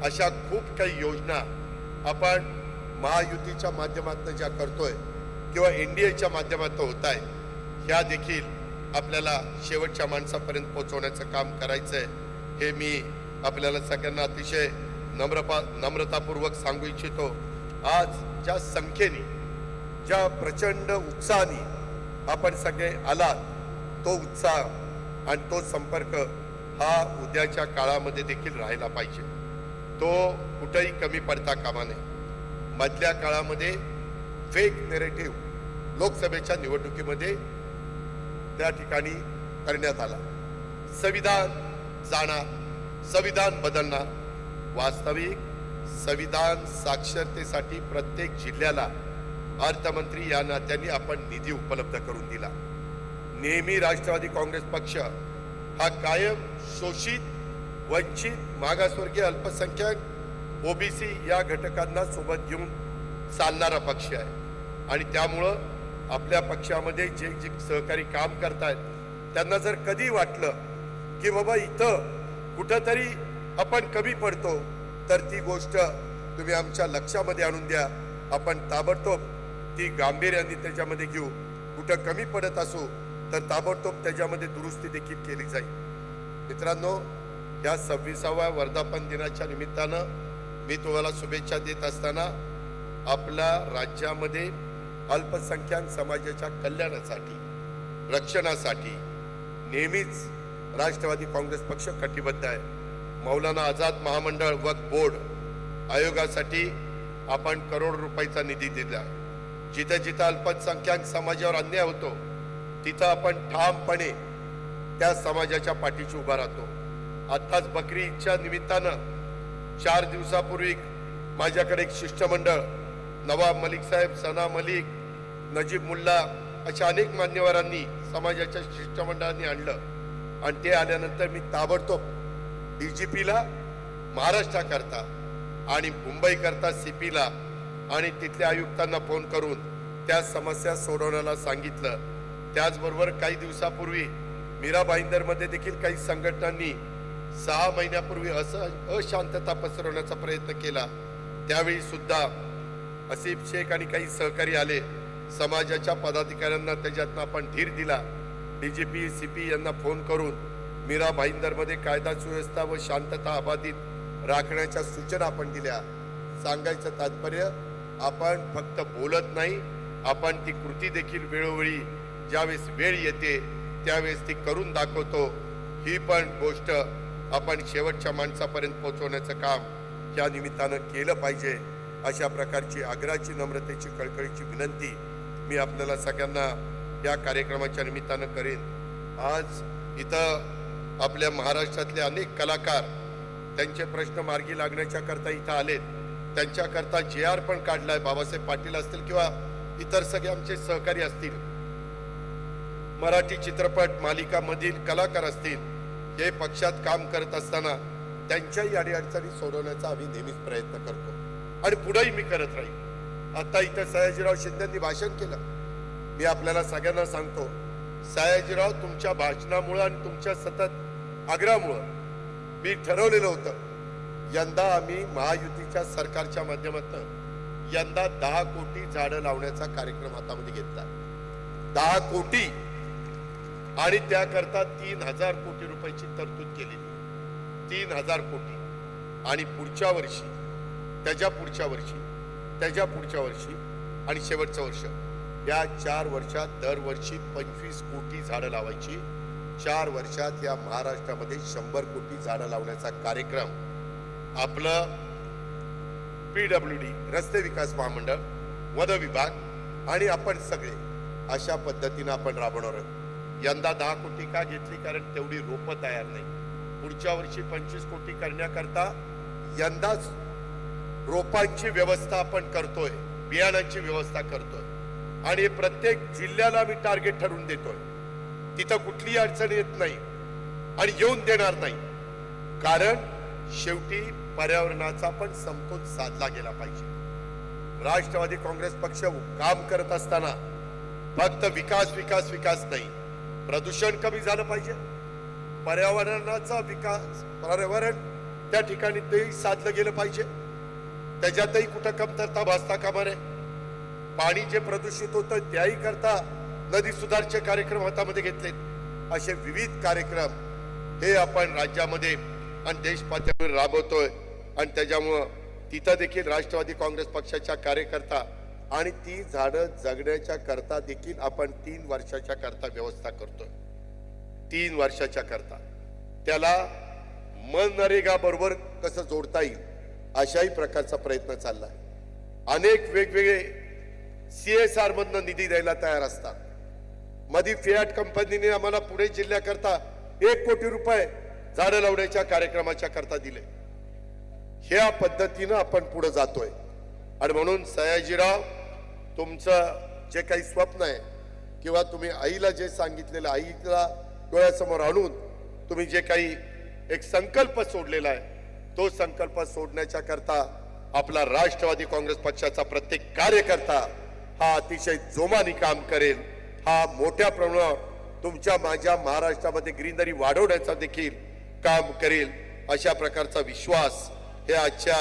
अशा खूप काही योजना आपण महायुतीच्या माध्यमातून ज्या करतोय किंवा NDAच्या माध्यमातून होत आहे, ह्या देखील आपल्याला शेवटच्या माणसापर्यंत पोहोचवण्याचं काम करायचं आहे. हे मी आपल्याला सगळ्यांना अतिशय नम्रतापूर्वक सांगू इच्छितो. आज ज्या संख्येने, ज्या प्रचंड उत्साहाने आपण सगळे आलात, तो उत्साह आणि तो संपर्क हा उद्याच्या काळामध्ये देखील राहिला पाहिजे. तो कुठेही कमी पडता कामा नये. मधल्या काळामध्ये फेक नेरेटिव्ह लोकसभेच्या निवडणुकीमध्ये त्या ठिकाणी करण्यात आला. संविधान जाणार, संविधान बदलणार. वास्तविक संविधान साक्षरतेसाठी प्रत्येक जिल्ह्याला अर्थमंत्री या नात्याने आपण निधी उपलब्ध करून दिला. नेहमी राष्ट्रवादी काँग्रेस पक्ष हा कायम शोषित, वंचित, मागासवर्गीय, अल्पसंख्याक, OBC या घटकांना सोबत घेऊन चालणारा पक्ष आहे. आणि त्यामुळं आपल्या पक्षामध्ये जे जे सहकारी काम करतायत त्यांना जर कधी वाटलं की बाबा इथं कुठंतरी आपण कमी पडतो तर ती गोष्ट तुम्ही आमच्या लक्षामध्ये आणून द्या. आपण ताबडतोब ती गांभीर्याने त्याच्यामध्ये घेऊ. कुठं कमी पडत असू तर ताबडतोब त्याच्यामध्ये दुरुस्ती देखील केली जाईल. मित्रांनो, या 26व्या वर्धापन दिनाच्या निमित्तानं मी तुम्हाला शुभेच्छा देत असताना आपल्या राज्यामध्ये अल्पसंख्याक समाजाच्या कल्याणासाठी, रक्षणासाठी नेहमीच राष्ट्रवादी काँग्रेस पक्ष कटिबद्ध आहे. मौलाना आझाद महामंडळ वक्फ बोर्ड आयोगासाठी आपण करोड रुपयाचा निधी दिला. जिथे जिथे अल्पसंख्याक समाजावर अन्याय होतो तिथं आपण ठामपणे त्या समाजाच्या पाठीशी उभा राहतो. आताच बकरी ईदच्या निमित्तानं 4 दिवसापूर्वी माझ्याकडे एक शिष्टमंडळ, नवाब मलिक साहेब, सना मलिक, नजीब मुल्ला अशा अनेक मान्यवरांनी समाजाच्या शिष्टमंडळांनी आणलं आणि ते आल्यानंतर मी ताबडतोब डीजीपीला महाराष्ट्राकरता आणि मुंबईकरता सीपीला आणि तिथल्या आयुक्तांना फोन करून त्या समस्या सोडवण्याला सांगितलं. त्याचबरोबर काही दिवसापूर्वी मीरा भाईंदरमध्ये देखील काही संघटनांनी 6 महिन्यापूर्वी अशांतता पसरवण्याचा प्रयत्न केला. त्यावेळी सुद्धा असिफ शेख आणि काही सहकारी आले. समाजाच्या पदाधिकाऱ्यांना त्याच्यातनं आपण धीर दिला. डीजीपी सीपी यांना फोन करून मीरा भाईंदरमध्ये कायदा सुव्यवस्था व शांतता अबाधित राखण्याच्या सूचना आपण दिल्या. सांगायचं तात्पर्य, आपण फक्त बोलत नाही, आपण ती कृती देखील वेळोवेळी ज्यावेळेस वेळ येते त्यावेळेस ती करून दाखवतो. ही पण गोष्ट आपण शेवटच्या माणसापर्यंत पोहोचवण्याचं काम या निमित्तानं केलं पाहिजे. अशा प्रकारची आग्रहाची, नम्रतेची, कळकळीची विनंती मी आपल्याला सगळ्यांना या कार्यक्रमाच्या निमित्तानं करेन. आज इथं आपल्या महाराष्ट्रातले अनेक कलाकार त्यांचे प्रश्न मार्गी लागण्याच्या करता इथं आलेत. त्यांच्याकरता JR पण काढलाय. बाबासाहेब पाटील असतील किंवा इतर सगळे आमचे सहकारी असतील, मराठी चित्रपट मालिकामधील कलाकार असतील, हे पक्षात काम करत असताना त्यांच्याही अडीअडचणी सोडवण्याचा आम्ही नेहमीच प्रयत्न करतो आणि पुढेही मी करत राहील. आता इथं सयाजीराव शिंदेंनी भाषण केलं. मी आपल्याला सगळ्यांना सांगतो, सयाजीराव, तुमच्या भाषणामुळं आणि तुमच्या सतत आग्रहामुळं मी ठरवलेलं होतं, यंदा आम्ही महायुतीच्या सरकारच्या माध्यमातून यंदा 10 कोटी झाडं लावण्याचा कार्यक्रम हातामध्ये घेतला. 10 कोटी आणि त्याकरता 3000 कोटी रुपयाची तरतूद केलेली. 3000 कोटी. आणि पुढच्या वर्षी, त्याच्या पुढच्या वर्षी, त्याच्या पुढच्या वर्षी आणि शेवटचं वर्ष, या 4 वर्षात दरवर्षी 25 कोटी झाडं लावायची. 4 वर्षात या महाराष्ट्रामध्ये 100 कोटी झाडं लावण्याचा कार्यक्रम आपलं PWD, रस्ते विकास महामंडळ, वन विभाग आणि आपण सगळे अशा पद्धतीनं आपण राबवणार आहोत. यंदा 10 कोटी का घेतली? कारण तेवढी रोपं तयार नाही. पुढच्या वर्षी 25 कोटी करण्याकरता यंदाच रोपांची व्यवस्था आपण करतोय, बियाणांची व्यवस्था करतोय आणि प्रत्येक जिल्ह्याला आम्ही टार्गेट ठरवून देतोय. तिथं कुठलीही अडचण येत नाही आणि येऊन देणार नाही. कारण शेवटी पर्यावरणाचा पण समतोल साधला गेला पाहिजे. राष्ट्रवादी काँग्रेस पक्ष काम करत असताना फक्त विकास विकास विकास नाही, प्रदूषण कमी झालं पाहिजे, पर्यावरणाचा विकास, पर्यावरण त्या ठिकाणी तेही साधलं गेलं पाहिजे. त्याच्यातही कुठं कमतरता भासता कामा नये. पाणी जे प्रदूषित होतं त्याही करता नदी सुधारचे कार्यक्रम हातामध्ये घेतलेत. असे विविध कार्यक्रम हे आपण राज्यामध्ये आणि देश पातळीवर राबवतोय आणि त्याच्यामुळं तिथं देखील राष्ट्रवादी काँग्रेस पक्षाच्या कार्यकर्ता आणि ती झाडं जगण्याच्या करता देखील आपण 3 वर्षाच्या करता व्यवस्था करतोय. 3 वर्षाच्या करता त्याला मनरेगा बरोबर कसं जोडता येईल अशाही प्रकारचा प्रयत्न चाललाय. अनेक वेगवेगळे CSR मधनं निधी द्यायला तयार असतात. मधी फियाट कंपनीने आम्हाला पुणे जिल्ह्याकरता 1 कोटी रुपये झाडं लावण्याच्या कार्यक्रमाच्या करता दिले. ह्या पद्धतीनं आपण पुढे जातोय आणि म्हणून सयाजीराव, तुमचं जे काही स्वप्न आहे किंवा तुम्ही आईला जे सांगितलेलं, आईला डोळ्यासमोर आणून तुम्ही जे काही एक संकल्प सोडलेला आहे, तो संकल्प सोडण्याच्या करता आपला राष्ट्रवादी काँग्रेस पक्षाचा प्रत्येक कार्यकर्ता हा अतिशय जोमाने काम करेल. हा मोठ्या प्रमाणावर तुमच्या माझ्या महाराष्ट्रामध्ये ग्रीनरी वाढवण्याचा देखील काम करेल. अशा प्रकारचा विश्वास हे आजच्या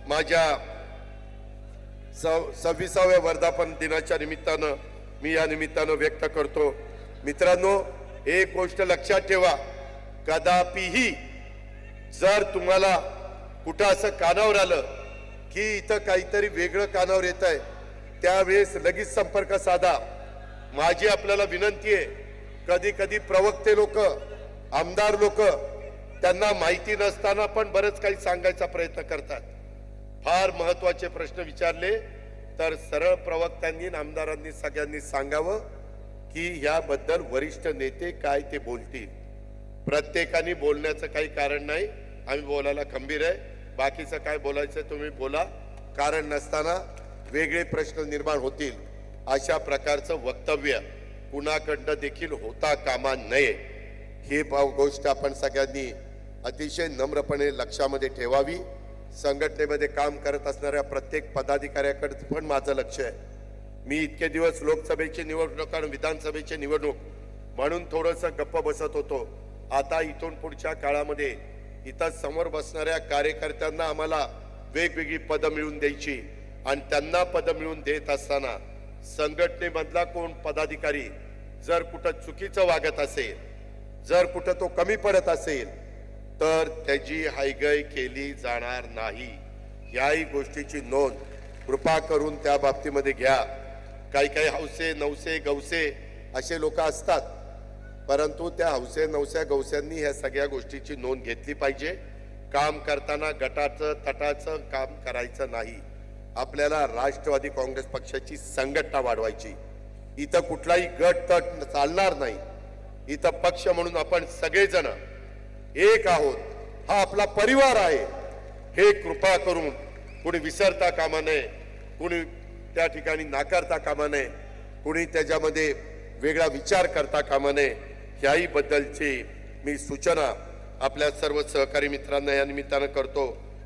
माझ्या 26व्या वर्धापन दिनाच्या निमित्तानं मी या निमित्तानं व्यक्त करतो. मित्रांनो, एक गोष्ट लक्षात ठेवा, कदापिही जर तुम्हाला कुठं असं कानावर आलं की इथं काहीतरी वेगळं कानावर येत आहे, त्यावेळेस लगेच संपर्क साधा. माझी आपल्याला विनंती आहे, कधी कधी प्रवक्ते लोक, आमदार लोक त्यांना माहिती नसताना पण बरंच काही सांगायचा प्रयत्न करतात. फार महत्वाचे प्रश्न विचारले तर सरळ प्रवक्त्यांनी आणि आमदारांनी सगळ्यांनी सांगावं की याबद्दल वरिष्ठ नेते काय ते बोलतील. प्रत्येकाने बोलण्याचं काही कारण नाही, आम्ही बोलायला खंबीर आहे. बाकीचं काय बोलायचं तुम्ही बोला, कारण नसताना वेगळे प्रश्न निर्माण होतील अशा प्रकारचं वक्तव्य कुणाकडनं देखील होता कामा नये. ही गोष्ट आपण सगळ्यांनी अतिशय नम्रपणे लक्षामध्ये ठेवावी. संघटनेमध्ये काम करत असणाऱ्या प्रत्येक पदाधिकाऱ्याकडे पण माझं लक्ष आहे. मी इतके दिवस लोकसभेची निवडणूक आणि विधानसभेची निवडणूक म्हणून थोडंसं गप्प बसत होतो. आता इथून पुढच्या काळामध्ये इथं समोर बसणाऱ्या कार्यकर्त्यांना आम्हाला वेगवेगळी पदं मिळवून द्यायची आणि त्यांना पदं मिळवून देत असताना संघटनेमधला कोण पदाधिकारी जर कुठं चुकीचं वागत असेल, जर कुठं तो कमी पडत असेल तर त्याची हायगय केली जाणार नाही. याही गोष्टीची नोंद कृपा करून त्या बाबतीमध्ये घ्या. काही काही हौसे नवसे गवसे असे लोक असतात, परंतु त्या हौसे नवस्या गवस्यांनी ह्या सगळ्या गोष्टीची नोंद घेतली पाहिजे. काम करताना गटाचं तटाचं काम करायचं नाही. आपल्याला राष्ट्रवादी काँग्रेस पक्षाची संघटना वाढवायची. इथं कुठलाही गट तट चालणार नाही. इथं पक्ष म्हणून आपण सगळेजण एक आहोत, हा आपला परिवार आहे. हे कृपा करून कोणी विसरता कामा नये, कोणी त्या ठिकाणी नाकारता कामा नये, कोणी त्याच्यामध्ये वेगळा विचार करता कामा नये. याही बद्दलची मी सूचना आपल्या सर्व सहकारी मित्रांना या निमित्तानं करतो.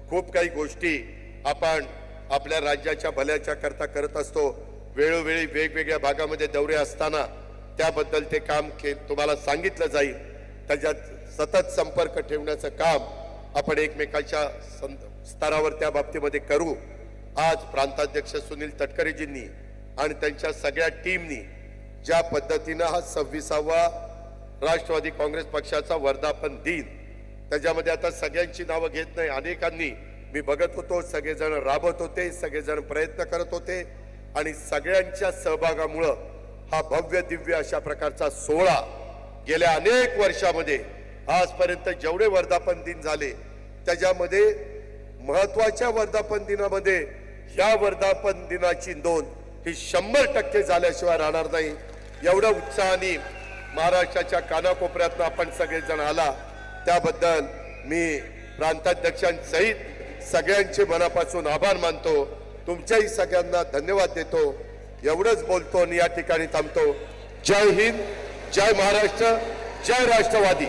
खूप काही गोष्टी आपण आपल्या राज्याच्या भल्याच्या करता करत असतो. वेळोवेळी वेगवेगळ्या भागामध्ये दौरे असताना त्याबद्दल ते काम तुम्हाला सांगितलं जाईल. त्याच्यात सतत संपर्क ठेवण्याचं काम आपण एकमेकांच्या स्तरावर त्या बाबतीमध्ये करू. आज प्रांताध्यक्ष सुनील तटकरेजींनी आणि त्यांच्या सगळ्या टीमनी ज्या पद्धतीनं हा 26वा राष्ट्रवादी काँग्रेस पक्षाचा वर्धापन दिन, त्याच्यामध्ये आता सगळ्यांची नावं घेत नाही, अनेकांनी मी बघत होतो, सगळेजण राबत होते, सगळेजण प्रयत्न करत होते आणि सगळ्यांच्या सहभागामुळं हा भव्य दिव्य अशा प्रकारचा सोहळा गेल्या अनेक वर्षामध्ये आजपर्यंत जेवढे वर्धापन दिन झाले त्याच्यामध्ये महत्वाच्या वर्धापन दिनामध्ये ह्या वर्धापन दिनाची नोंद ही 100% झाल्याशिवाय राहणार नाही. एवढ्या उत्साहाने महाराष्ट्राच्या कानाकोपऱ्यातून आपण सगळेजण आला त्याबद्दल मी प्रांताध्यक्षांसहित सगळ्यांचे मनापासून आभार मानतो. तुमच्याही सगळ्यांना धन्यवाद देतो. एवढंच बोलतो आणि या ठिकाणी थांबतो. जय हिंद, जय महाराष्ट्र, जय राष्ट्रवादी.